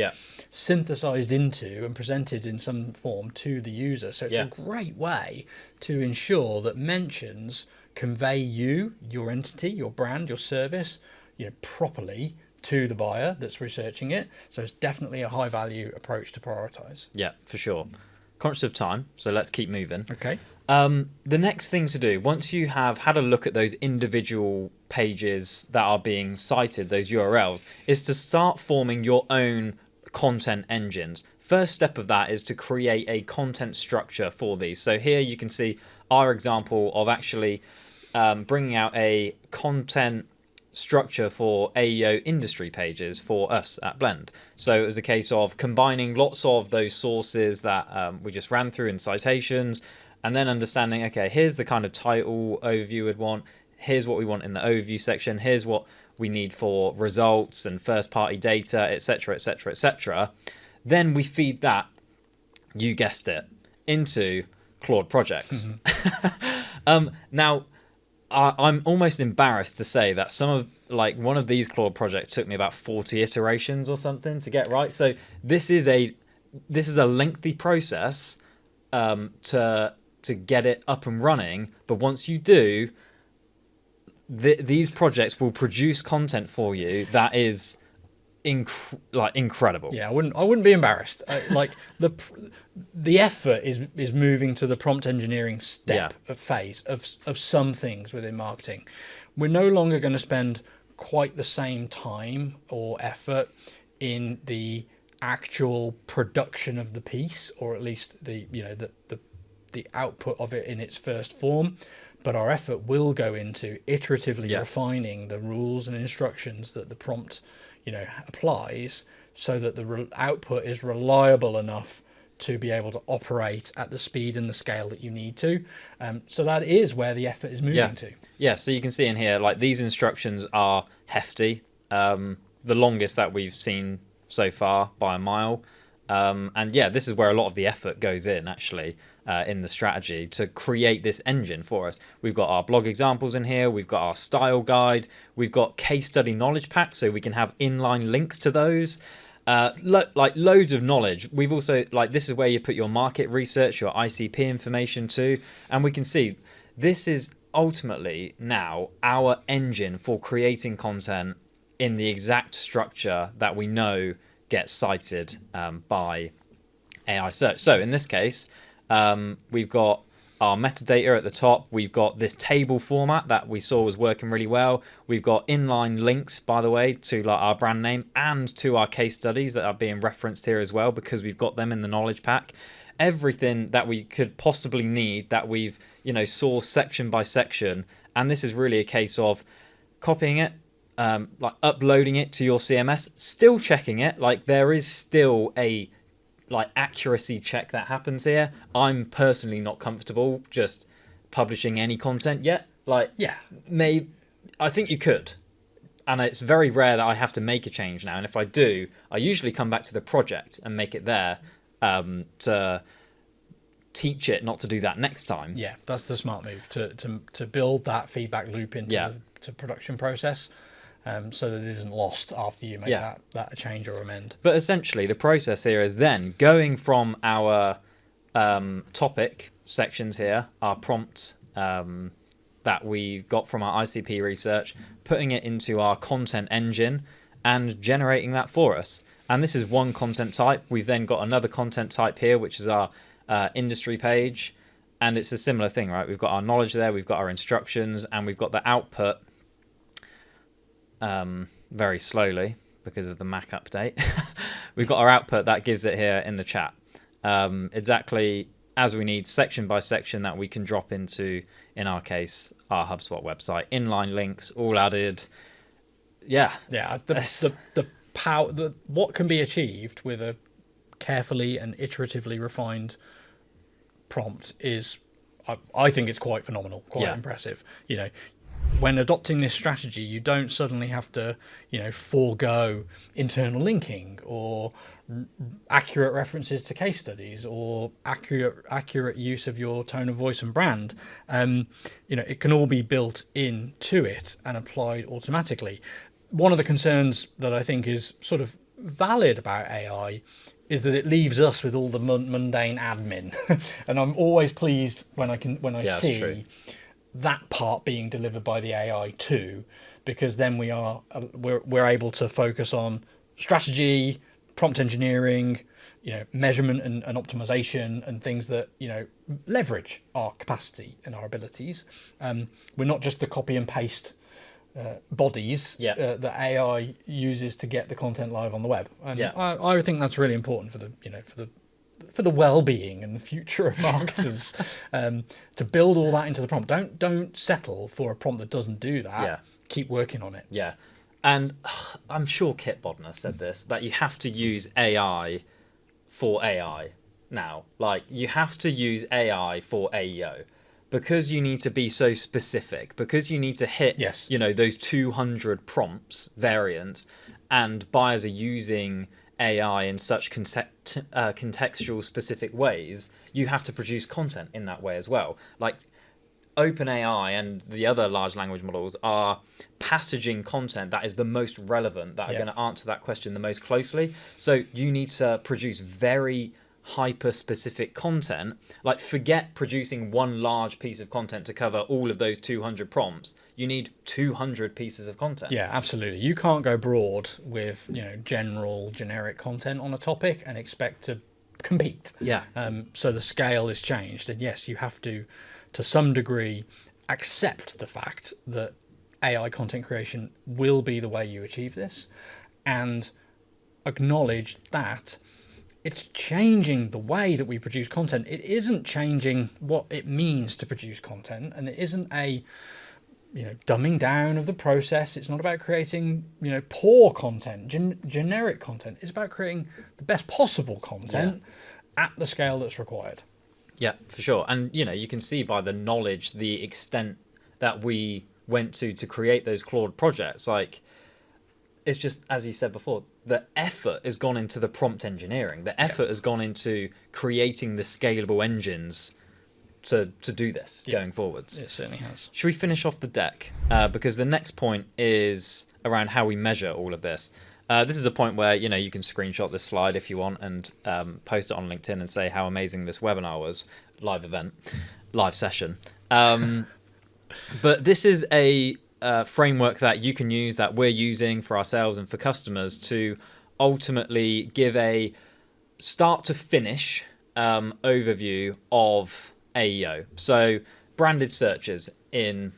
Speaker 2: synthesized into and presented in some form to the user. So it's a great way to ensure that mentions convey you, your entity, your brand, your service, properly to the buyer that's researching it. So it's definitely a high value approach to prioritize.
Speaker 1: Yeah, for sure. Conscious of time, so let's keep moving.
Speaker 2: Okay.
Speaker 1: The next thing to do, once you have had a look at those individual pages that are being cited, those URLs, is to start forming your own content engines. First step of that is to create a content structure for these. So here you can see our example of actually bringing out a content structure for AEO industry pages for us at Blend. So it was a case of combining lots of those sources that we just ran through in citations, and then understanding, okay, here's the kind of title overview we'd want, here's what we want in the overview section, here's what we need for results and first party data, etc., etc., etc. Then we feed that, you guessed it, into Claude projects. Now, I'm almost embarrassed to say that one of these Claude projects took me about 40 iterations or something to get right. So this is a lengthy process to get it up and running. But once you do, these projects will produce content for you that is incredible.
Speaker 2: Yeah, I wouldn't be embarrassed. The effort is moving to the prompt engineering step of phase of some things within marketing. We're no longer going to spend quite the same time or effort in the actual production of the piece, or at least the output of it in its first form. But our effort will go into iteratively refining the rules and instructions that the prompt applies, so that the output is reliable enough to be able to operate at the speed and the scale that you need to. So that is where the effort is moving to.
Speaker 1: Yeah, so you can see in here, like, these instructions are hefty. The longest that we've seen so far by a mile. And this is where a lot of the effort goes in, actually, in the strategy to create this engine for us. We've got our blog examples in here. We've got our style guide. We've got case study knowledge packs, so we can have inline links to those. Loads of knowledge. We've also, this is where you put your market research, your ICP information too. And we can see this is ultimately now our engine for creating content in the exact structure that we know gets cited by AI search. So in this case, we've got our metadata at the top. We've got this table format that we saw was working really well. We've got inline links, by the way, to like our brand name and to our case studies that are being referenced here as well, because we've got them in the knowledge pack. Everything that we could possibly need that we've, sourced section by section. And this is really a case of copying it, like uploading it to your CMS, still checking it. Like there is still a accuracy check that happens here. I'm personally not comfortable just publishing any content yet. I think you could, and it's very rare that I have to make a change now. And if I do, I usually come back to the project and make it there to teach it not to do that next time.
Speaker 2: Yeah, that's the smart move, to build that feedback loop into the production process. So that it isn't lost after you make that change or amend.
Speaker 1: But essentially, the process here is then going from our topic sections here, our prompts that we got from our ICP research, putting it into our content engine and generating that for us. And this is one content type. We've then got another content type here, which is our industry page. And it's a similar thing, right? We've got our knowledge there, we've got our instructions, and we've got the output very slowly because of the Mac update. We've got our output that gives it here in the chat, exactly as we need, section by section, that we can drop into, in our case, our HubSpot website. Inline links all added.
Speaker 2: The power, what can be achieved with a carefully and iteratively refined prompt is, I think it's quite phenomenal, quite impressive. When adopting this strategy, you don't suddenly have to, forego internal linking or accurate references to case studies or accurate use of your tone of voice and brand. It can all be built into it and applied automatically. One of the concerns that I think is sort of valid about AI is that it leaves us with all the mundane admin, and I'm always pleased when I see that part being delivered by the AI too, because then we're able to focus on strategy, prompt engineering, measurement and optimization, and things that leverage our capacity and our abilities. We're not just the copy and paste bodies that AI uses to get the content live on the web, and I think that's really important for the well-being and the future of marketers, to build all that into the prompt. Don't settle for a prompt that doesn't do that. Keep working on it.
Speaker 1: And I'm sure Kit Bodnar said this, that you have to use AI for AI now. Like, you have to use AI for AEO, because you need to be so specific, because you need to hit those 200 prompts variants, and buyers are using AI in such contextual specific ways. You have to produce content in that way as well. Like OpenAI and the other large language models are passaging content that is the most relevant, that are going to answer that question the most closely. So you need to produce very hyper specific content. Like, forget producing one large piece of content to cover all of those 200 prompts. You need 200 pieces of content.
Speaker 2: Yeah, absolutely. You can't go broad with generic content on a topic and expect to compete. So the scale is changed, and yes, you have to some degree accept the fact that AI content creation will be the way you achieve this, and acknowledge that it's changing the way that we produce content. It isn't changing what it means to produce content, and it isn't a dumbing down of the process. It's not about creating poor content, generic content. It's about creating the best possible content at the scale that's required.
Speaker 1: Yeah, for sure. And you can see by the knowledge, the extent that we went to create those Claude projects. Like, it's just, as you said before, the effort has gone into the prompt engineering. The effort has gone into creating the scalable engines to do this going forwards.
Speaker 2: It certainly has.
Speaker 1: Should we finish off the deck? Because the next point is around how we measure all of this. This is a point where you can screenshot this slide if you want and post it on LinkedIn and say how amazing this webinar was, live session. But this is a framework that you can use, that we're using for ourselves and for customers, to ultimately give a start to finish overview of AEO. So branded searches in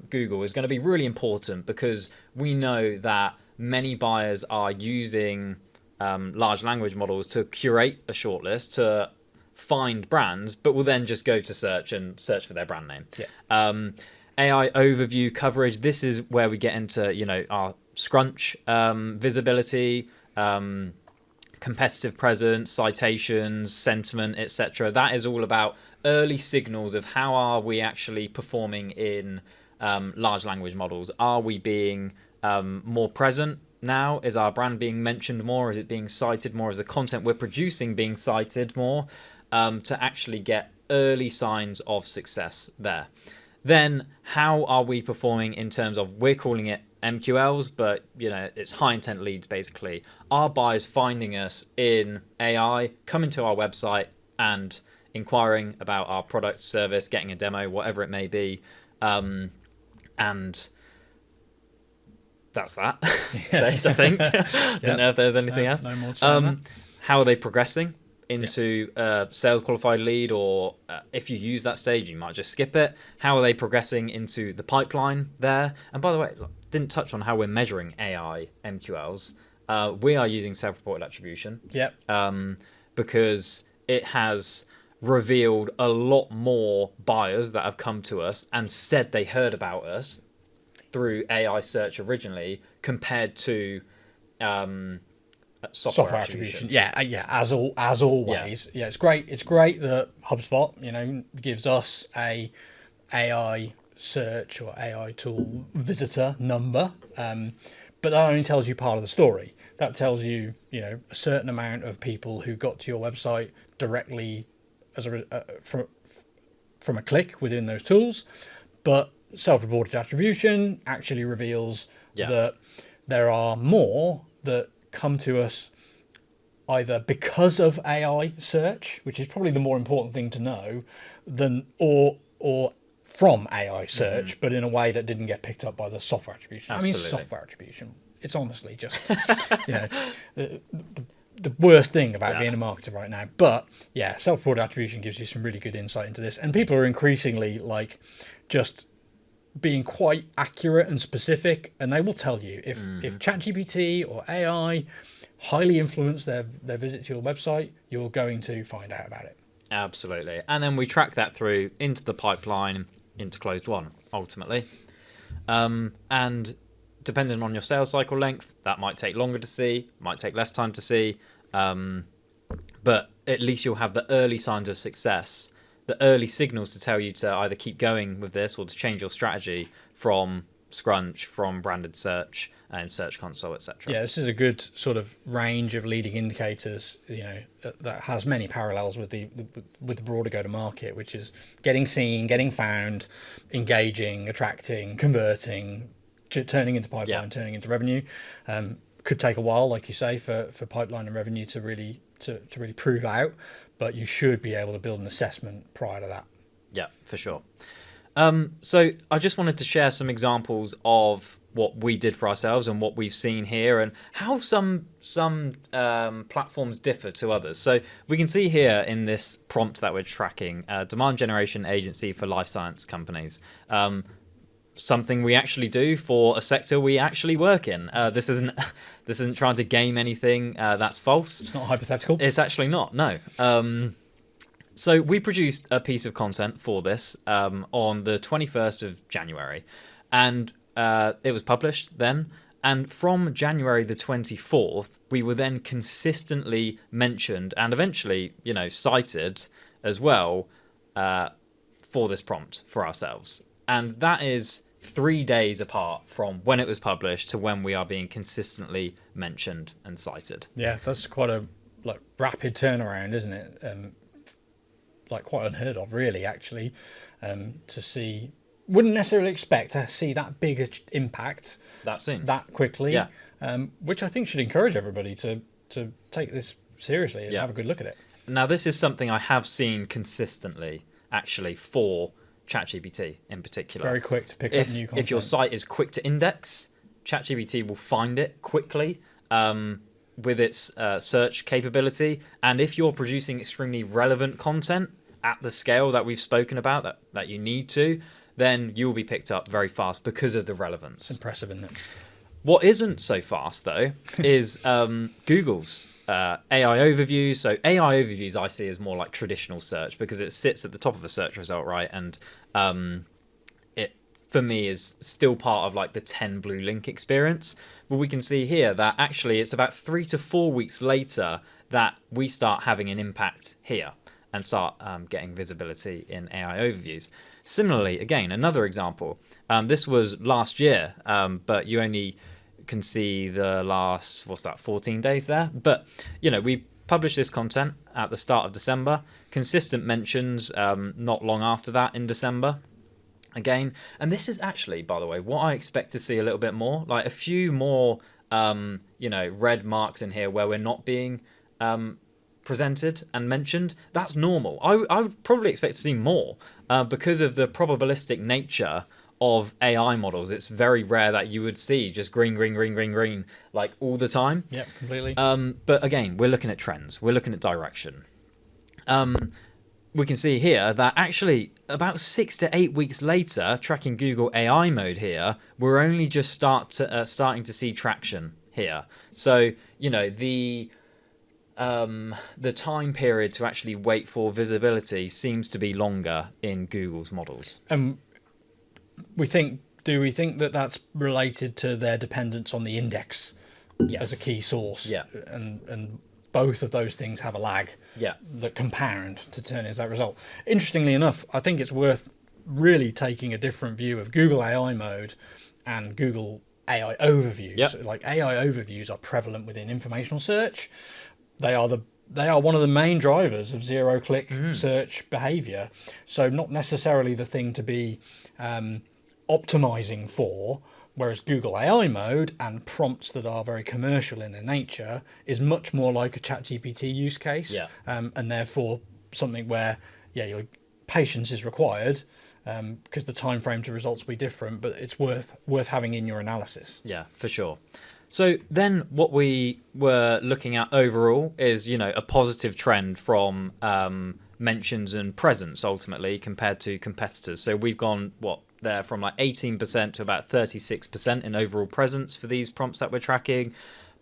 Speaker 1: Google is going to be really important because we know that many buyers are using large language models to curate a shortlist to find brands, but will then just go to search and search for their brand name. AI overview coverage. This is where we get into, our Scrunch visibility, competitive presence, citations, sentiment, etc. That is all about early signals of how are we actually performing in large language models. Are we being more present now? Is our brand being mentioned more? Is it being cited more? Is the content we're producing being cited more? To actually get early signs of success there. Then how are we performing in terms of, we're calling it MQLs, but it's high intent leads basically. Are buyers finding us in AI, coming to our website and inquiring about our product, service, getting a demo, whatever it may be, and that's that. I think. Didn't know if there was anything else.
Speaker 2: No more to say that.
Speaker 1: How are they progressing into sales qualified lead, or if you use that stage, you might just skip it. How are they progressing into the pipeline there? And by the way, didn't touch on how we're measuring AI MQLs. We are using self-reported attribution. Because it has revealed a lot more buyers that have come to us and said they heard about us through AI search originally compared to software attribution.
Speaker 2: As always. It's great that HubSpot gives us a AI search or AI tool visitor number, but that only tells you part of the story. That tells you a certain amount of people who got to your website directly as from a click within those tools, but self-reported attribution actually reveals that there are more that come to us either because of AI search, which is probably the more important thing to know, than or from AI search, but in a way that didn't get picked up by the software attribution.
Speaker 1: Absolutely.
Speaker 2: I mean, software attribution, it's honestly just the worst thing about being a marketer right now. But self-reported attribution gives you some really good insight into this, and people are increasingly just being quite accurate and specific, and they will tell you if ChatGPT or AI highly influence their visit to your website, you're going to find out about it.
Speaker 1: Absolutely. And then we track that through into the pipeline, into closed won, ultimately. And depending on your sales cycle length, that might take longer to see, might take less time to see, but at least you'll have the early signs of success, the early signals to tell you to either keep going with this or to change your strategy from Scrunch, from branded search and Search Console, etc.
Speaker 2: This is a good sort of range of leading indicators, that has many parallels with the broader go-to-market, which is getting seen, getting found, engaging, attracting, converting, turning into pipeline, turning into revenue. Could take a while, like you say, for pipeline and revenue to really prove out, but you should be able to build an assessment prior to that.
Speaker 1: Yeah, for sure. So I just wanted to share some examples of what we did for ourselves and what we've seen here, and how some platforms differ to others. So we can see here in this prompt that we're tracking, demand generation agency for life science companies. Something we actually do for a sector we actually work in. This isn't trying to game anything. That's false.
Speaker 2: It's not hypothetical.
Speaker 1: It's actually not. No. So we produced a piece of content for this on the 21st of January, and it was published then. And from January the 24th, we were then consistently mentioned and eventually, cited as well for this prompt for ourselves. And that is 3 days apart from when it was published to when we are being consistently mentioned and cited.
Speaker 2: Yeah, that's quite a rapid turnaround, isn't it? Quite unheard of, really, actually, to see. Wouldn't necessarily expect to see that big impact
Speaker 1: that soon,
Speaker 2: that quickly. Which I think should encourage everybody to take this seriously and have a good look at it.
Speaker 1: Now, this is something I have seen consistently, actually, for ChatGPT in particular.
Speaker 2: Very quick to pick up new content.
Speaker 1: If your site is quick to index, ChatGPT will find it quickly. with its search capability, and if you're producing extremely relevant content at the scale that we've spoken about that you need to, then you will be picked up very fast because of the relevance.
Speaker 2: It's impressive, isn't it?
Speaker 1: What isn't so fast, though, is Google's AI overviews. So AI overviews I see as more like traditional search because it sits at the top of a search result, right? And it, for me, is still part of like the 10 blue link experience. But we can see here that actually it's about 3 to 4 weeks later that we start having an impact here and start getting visibility in AI overviews. Similarly, again, another example. This was last year, but you only can see the last 14 days there. But we published this content at the start of December. Consistent mentions not long after that in December. Again, and this is actually, by the way, what I expect to see a little bit more, like a few more, red marks in here where we're not being presented and mentioned. That's normal. I would probably expect to see more because of the probabilistic nature of AI models. It's very rare that you would see just green like all the time.
Speaker 2: Yeah, completely.
Speaker 1: But again, we're looking at trends. We're looking at direction. We can see here that actually about 6 to 8 weeks later, tracking Google AI mode here, we're only just starting to see traction here. So the time period to actually wait for visibility seems to be longer in Google's models.
Speaker 2: Do we think that that's related to their dependence on the index as a key source?
Speaker 1: Yeah.
Speaker 2: And both of those things have a lag that compound to turn into that result. Interestingly enough, I think it's worth really taking a different view of Google AI mode and Google AI overviews.
Speaker 1: Yep.
Speaker 2: Like AI overviews are prevalent within informational search. They are one of the main drivers of zero-click search behavior. So not necessarily the thing to be optimizing for, whereas Google AI mode and prompts that are very commercial in their nature is much more like a ChatGPT use case, and therefore something where your patience is required because the time frame to results will be different, but it's worth having in your analysis.
Speaker 1: Yeah, for sure. So then what we were looking at overall is, a positive trend from mentions and presence ultimately compared to competitors. So we've gone, from like 18% to about 36% in overall presence for these prompts that we're tracking.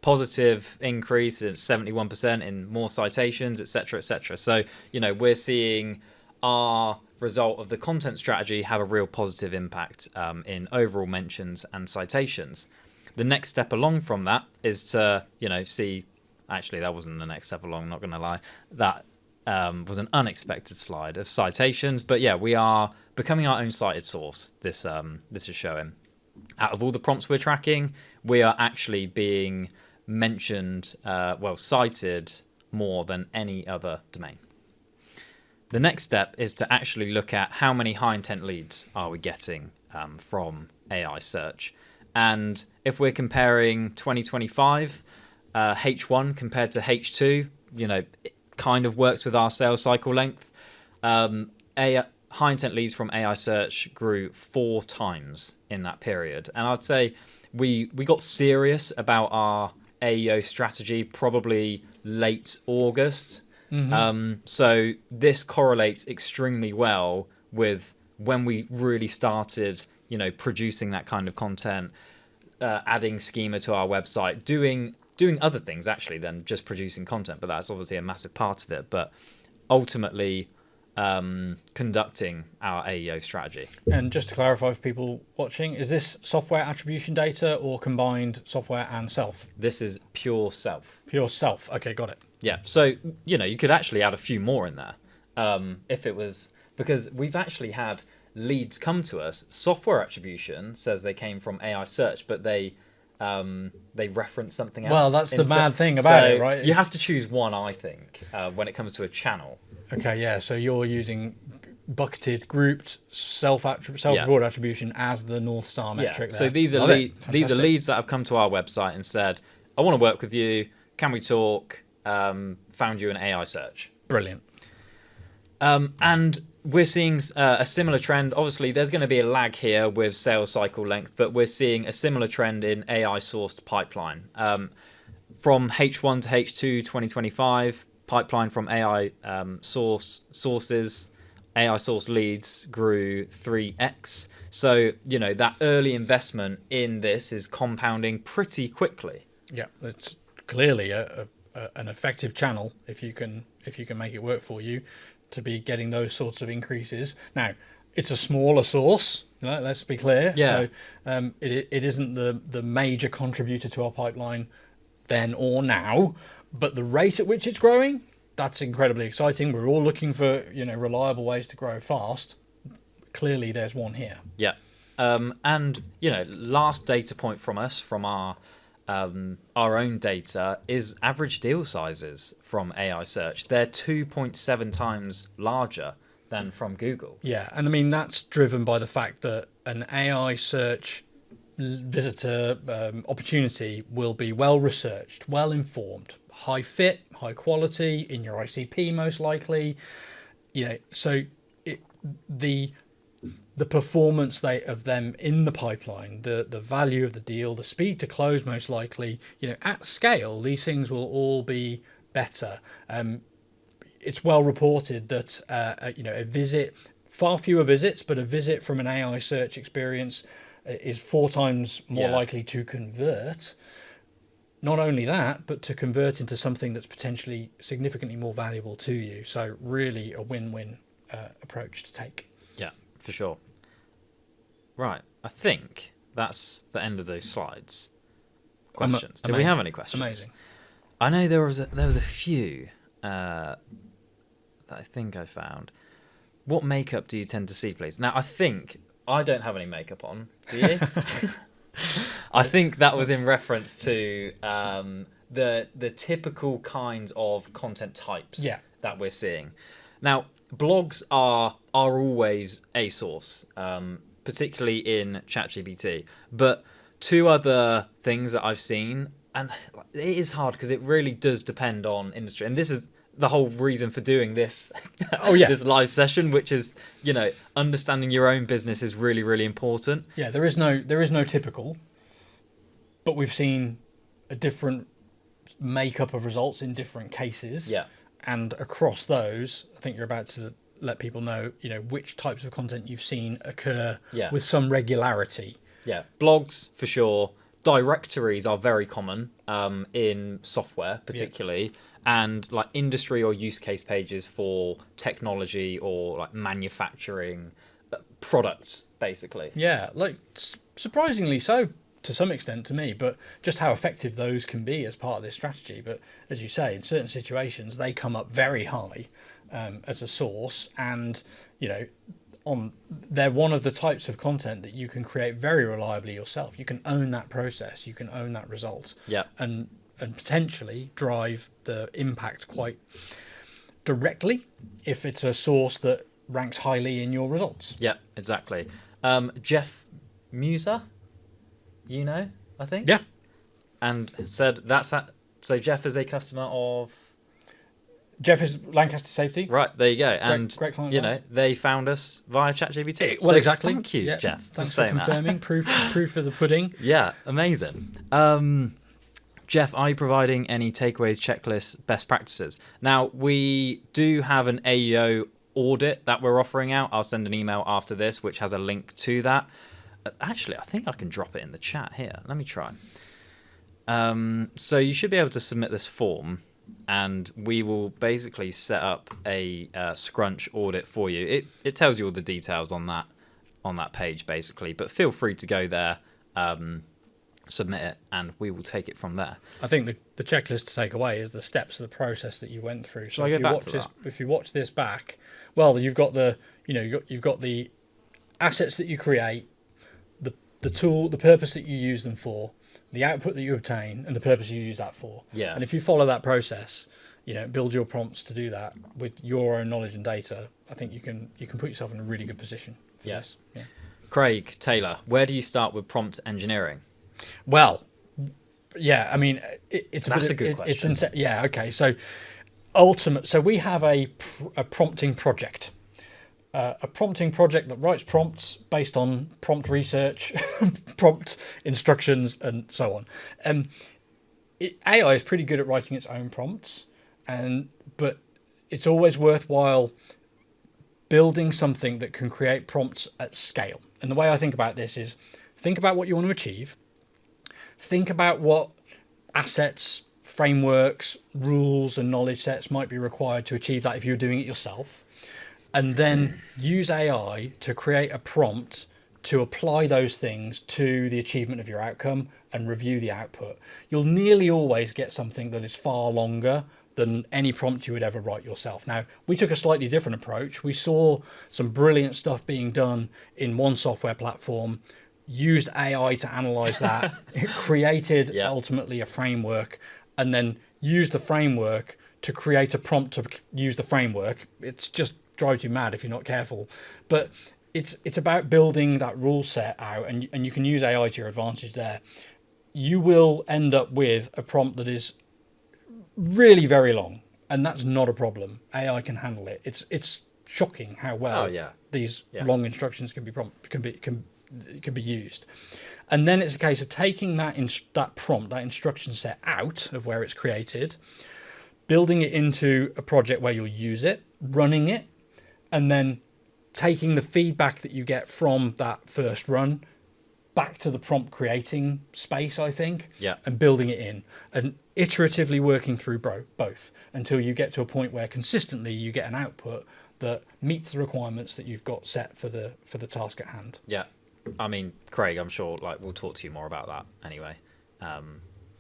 Speaker 1: Positive increase at 71% in more citations, etc., etc. So, we're seeing our result of the content strategy have a real positive impact in overall mentions and citations. The next step along from that is to, see, actually that wasn't the next step along, not going to lie, that was an unexpected slide of citations. But we are becoming our own cited source. This is showing. Out of all the prompts we're tracking, we are actually being mentioned, cited more than any other domain. The next step is to actually look at how many high intent leads are we getting from AI search. And if we're comparing 2025 H1 compared to H2, it kind of works with our sales cycle length. High intent leads from AI search grew 4 times in that period. And I'd say we got serious about our AEO strategy probably late August. So this correlates extremely well with when we really started, producing that kind of content, adding schema to our website, doing other things actually than just producing content, but that's obviously a massive part of it. But ultimately, conducting our AEO strategy.
Speaker 2: And just to clarify for people watching, is this software attribution data or combined software and self?
Speaker 1: This is pure self.
Speaker 2: Pure self. Okay, got it.
Speaker 1: Yeah. So, you could actually add a few more in there if it was, because we've actually had leads come to us. Software attribution says they came from AI search, but they reference something else.
Speaker 2: Well, that's the mad thing about it, right?
Speaker 1: You have to choose one, I think, when it comes to a channel.
Speaker 2: Okay, yeah. So you're using bucketed, grouped self-reward attribution as the North Star metric.
Speaker 1: Yeah. So these are leads that have come to our website and said, "I want to work with you. Can we talk?" Found you an AI search.
Speaker 2: Brilliant.
Speaker 1: And we're seeing a similar trend. Obviously, there's going to be a lag here with sales cycle length, but we're seeing a similar trend in AI-sourced pipeline. From H1 to H2 2025, pipeline from AI sources, AI source leads grew 3x. So, that early investment in this is compounding pretty quickly.
Speaker 2: Yeah, it's clearly an effective channel if you can make it work for you to be getting those sorts of increases. Now, it's a smaller source. Let's be clear.
Speaker 1: Yeah.
Speaker 2: So it isn't the major contributor to our pipeline then or now, but the rate at which it's growing, that's incredibly exciting. We're all looking for reliable ways to grow fast. Clearly, there's one here.
Speaker 1: Yeah, and last data point from us from our own data is average deal sizes from AI search. They're 2.7 times larger than from Google.
Speaker 2: Yeah, and I mean that's driven by the fact that an AI search visitor opportunity will be well researched, well informed, high fit, high quality in your ICP most likely. So the performance of them in the pipeline, the value of the deal, the speed to close most likely, at scale, these things will all be better. It's well reported that a visit, far fewer visits, but a visit from an AI search experience is 4 times more likely to convert. Not only that, but to convert into something that's potentially significantly more valuable to you. So really a win-win approach to take.
Speaker 1: Yeah, for sure. Right, I think that's the end of those slides. Questions? Do we have any questions?
Speaker 2: Amazing.
Speaker 1: I know there was a few that I think I found. What makeup do you tend to see, please? Now, I think I don't have any makeup on. Do you? I think that was in reference to the typical kinds of content types that we're seeing. Now, blogs are always a source, particularly in ChatGPT. But 2 other things that I've seen, and it is hard because it really does depend on industry. And this is the whole reason for doing this this live session, which is understanding your own business is really, really important.
Speaker 2: Yeah, there is no typical, but we've seen a different makeup of results in different cases.
Speaker 1: Yeah,
Speaker 2: and across those, I think you're about to let people know which types of content you've seen occur with some regularity.
Speaker 1: Yeah, blogs for sure. Directories are very common in software, particularly, and like industry or use case pages for technology or like manufacturing products, basically.
Speaker 2: Yeah, like surprisingly so to some extent to me, but just how effective those can be as part of this strategy. But as you say, in certain situations, they come up very high as a source, and they're one of the types of content that you can create very reliably yourself. You can own that process, you can own that result, and potentially drive the impact quite directly if it's a source that ranks highly in your results.
Speaker 1: Yeah, exactly. Jeff Muser, I think.
Speaker 2: Yeah,
Speaker 1: and said that's that. So Jeff is a customer of.
Speaker 2: Jeff is Lancaster Safety.
Speaker 1: Right, there you go. And,
Speaker 2: great client
Speaker 1: they found us via ChatGPT.
Speaker 2: Well, exactly.
Speaker 1: Thank you, Jeff,
Speaker 2: Thanks for confirming. Proof of the pudding.
Speaker 1: Yeah, amazing. Jeff, are you providing any takeaways, checklists, best practices? Now, we do have an AEO audit that we're offering out. I'll send an email after this, which has a link to that. Actually, I think I can drop it in the chat here. Let me try. So you should be able to submit this form, and we will basically set up a Scrunch audit for you. It tells you all the details on that page, basically. But feel free to go there, submit it, and we will take it from there.
Speaker 2: I think the checklist to take away is the steps of the process that you went through.
Speaker 1: So
Speaker 2: if you watch this back, well, you've got you've got the assets that you create, the tool, the purpose that you use them for, the output that you obtain, and the purpose you use that for.
Speaker 1: Yeah.
Speaker 2: And if you follow that process, build your prompts to do that with your own knowledge and data, I think you can put yourself in a really good position for this. Yeah.
Speaker 1: Craig Taylor, where do you start with prompt engineering?
Speaker 2: Well, yeah, I mean,
Speaker 1: That's a good question.
Speaker 2: Yeah, okay. So we have a prompting project. A prompting project that writes prompts based on prompt research, prompt instructions, and so on. AI is pretty good at writing its own prompts, but it's always worthwhile building something that can create prompts at scale. And the way I think about this is think about what you want to achieve, think about what assets, frameworks, rules, and knowledge sets might be required to achieve that if you're doing it yourself, and then use AI to create a prompt to apply those things to the achievement of your outcome and review the output. You'll nearly always get something that is far longer than any prompt you would ever write yourself. Now, we took a slightly different approach. We saw some brilliant stuff being done in one software platform, used AI to analyze that, it created ultimately a framework, and then used the framework to create a prompt to use the framework. It's just drives you mad if you're not careful. But it's about building that rule set out, and you can use AI to your advantage there. You will end up with a prompt that is really very long, and that's not a problem. AI can handle it. It's shocking how well these long instructions can be used. And then it's a case of taking that prompt, that instruction set out of where it's created, building it into a project where you'll use it, running it, and then taking the feedback that you get from that first run back to the prompt creating space, I think, and building it in and iteratively working through both until you get to a point where consistently you get an output that meets the requirements that you've got set for the task at hand.
Speaker 1: Yeah. I mean, Craig, I'm sure we'll talk to you more about that anyway,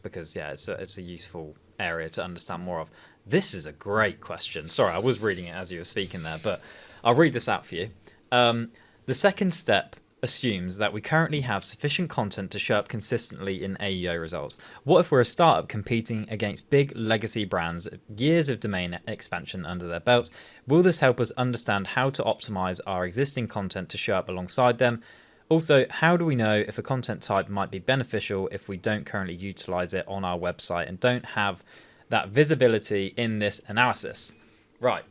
Speaker 1: because it's a useful area to understand more of. This is a great question. Sorry, I was reading it as you were speaking there, but I'll read this out for you. The second step assumes that we currently have sufficient content to show up consistently in AEO results. What if we're a startup competing against big legacy brands, years of domain expansion under their belts? Will this help us understand how to optimize our existing content to show up alongside them? Also, how do we know if a content type might be beneficial if we don't currently utilize it on our website and don't have that visibility in this analysis? Right.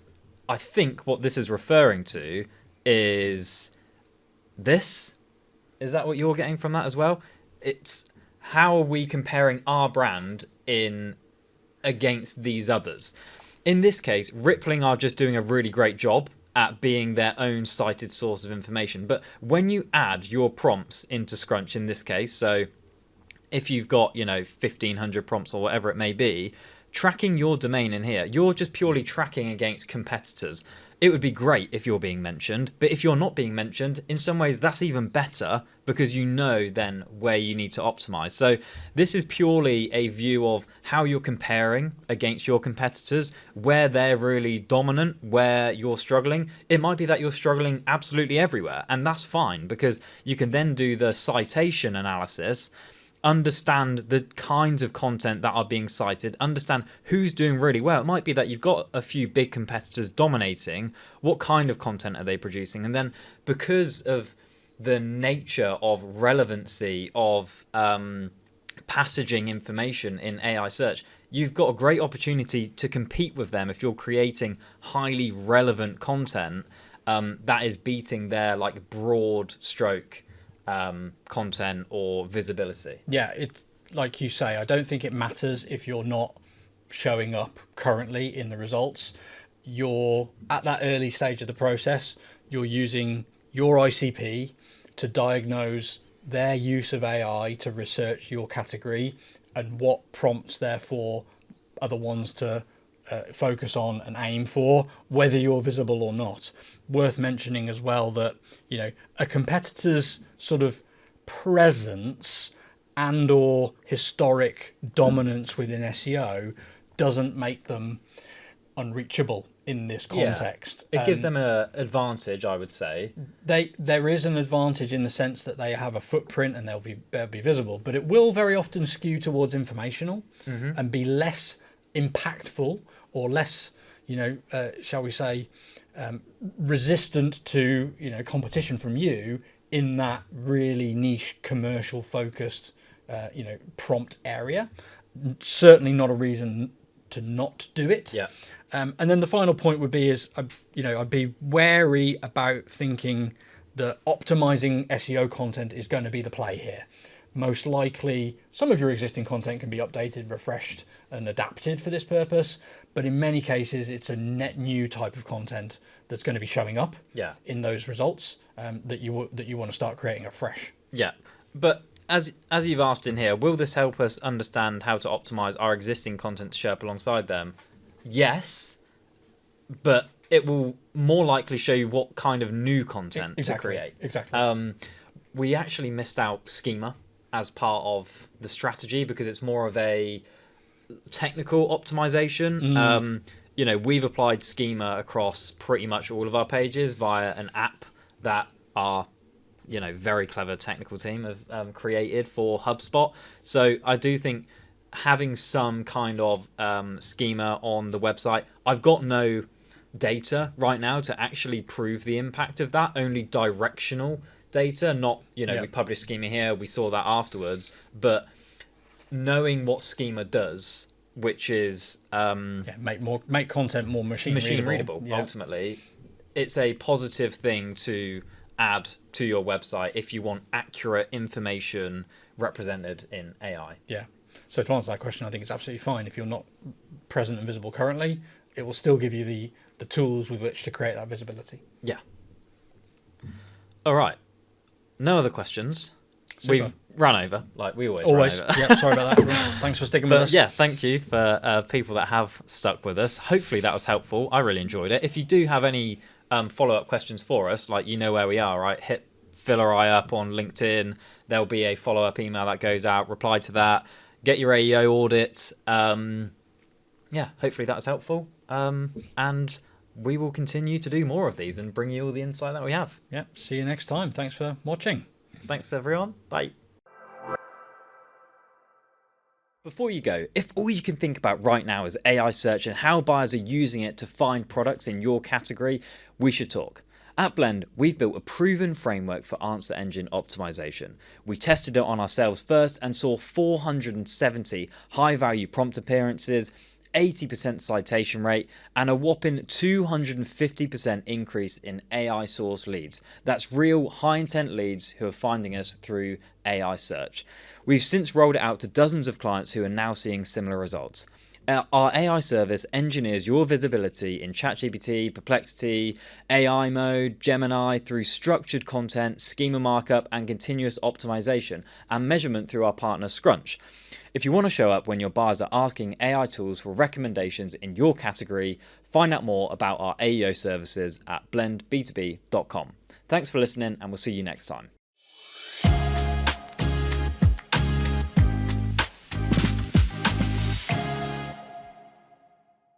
Speaker 1: I think what this is referring to is this. Is that what you're getting from that as well? It's how are we comparing our brand against these others? In this case, Rippling are just doing a really great job at being their own cited source of information. But when you add your prompts into Scrunch in this case, so if you've got, 1,500 prompts or whatever it may be, tracking your domain in here, you're just purely tracking against competitors. It would be great if you're being mentioned, but if you're not being mentioned, in some ways that's even better because you know then where you need to optimize. So this is purely a view of how you're comparing against your competitors, where they're really dominant, where you're struggling. It might be that you're struggling absolutely everywhere, and that's fine because you can then do the citation analysis, understand the kinds of content that are being cited, understand who's doing really well. It might be that you've got a few big competitors dominating. What kind of content are they producing? And then because of the nature of relevancy of passaging information in AI search, you've got a great opportunity to compete with them if you're creating highly relevant content that is beating their broad stroke content or visibility.
Speaker 2: Yeah, it's like you say, I don't think it matters if you're not showing up currently in the results. You're at that early stage of the process, you're using your ICP to diagnose their use of AI to research your category and what prompts therefore are the ones to focus on and aim for, whether you're visible or not. Worth mentioning as well that a competitor's sort of presence and or historic dominance within SEO doesn't make them unreachable in this context.
Speaker 1: It gives them an advantage, I would say.
Speaker 2: There is an advantage in the sense that they have a footprint and they'll be visible, but it will very often skew towards informational and be less impactful or less, shall we say, resistant to competition from you in that really niche commercial focused prompt area. Certainly not a reason to not do it. And then the final point would be I'd be wary about thinking that optimizing SEO content is going to be the play here. most likely some of your existing content can be updated, refreshed, and adapted for this purpose. But in many cases, it's a net new type of content that's going to be showing up in those results that you want to start creating afresh.
Speaker 1: Yeah, but as you've asked in here, will this help us understand how to optimize our existing content to show up alongside them? Yes, but it will more likely show you what kind of new content to create.
Speaker 2: Exactly.
Speaker 1: We actually missed out schema as part of the strategy because it's more of a technical optimization. We've applied schema across pretty much all of our pages via an app that our very clever technical team have created for HubSpot. So I do think having some kind of schema on the website, I've got no data right now to actually prove the impact of that, only directional data, not, we published schema here, we saw that afterwards, but knowing what schema does, which is
Speaker 2: make content more machine readable.
Speaker 1: Ultimately, it's a positive thing to add to your website if you want accurate information represented in AI.
Speaker 2: Yeah. So to answer that question, I think it's absolutely fine. If you're not present and visible currently, it will still give you the tools with which to create that visibility.
Speaker 1: Yeah. All right. No other questions.
Speaker 2: Super.
Speaker 1: We've run over, like we always run over.
Speaker 2: Yeah, sorry about that, everyone. Thanks for sticking with us.
Speaker 1: Yeah, thank you for people that have stuck with us. Hopefully that was helpful. I really enjoyed it. If you do have any follow-up questions for us, like where we are, right? Fill our eye up on LinkedIn. There'll be a follow-up email that goes out. Reply to that. Get your AEO audit. Hopefully that was helpful. And we will continue to do more of these and bring you all the insight that we have.
Speaker 2: Yeah, see you next time. Thanks for watching.
Speaker 1: Thanks, everyone. Bye. Before you go, if all you can think about right now is AI search and how buyers are using it to find products in your category, we should talk. At Blend, we've built a proven framework for answer engine optimization. We tested it on ourselves first and saw 470 high-value prompt appearances, 80% citation rate, and a whopping 250% increase in AI source leads. That's real high-intent leads who are finding us through AI search. We've since rolled it out to dozens of clients who are now seeing similar results. Our AI service engineers your visibility in ChatGPT, Perplexity, AI mode, Gemini through structured content, schema markup, and continuous optimization, and measurement through our partner Scrunch. If you want to show up when your buyers are asking AI tools for recommendations in your category, find out more about our AEO services at blendb2b.com. Thanks for listening, and we'll see you next time.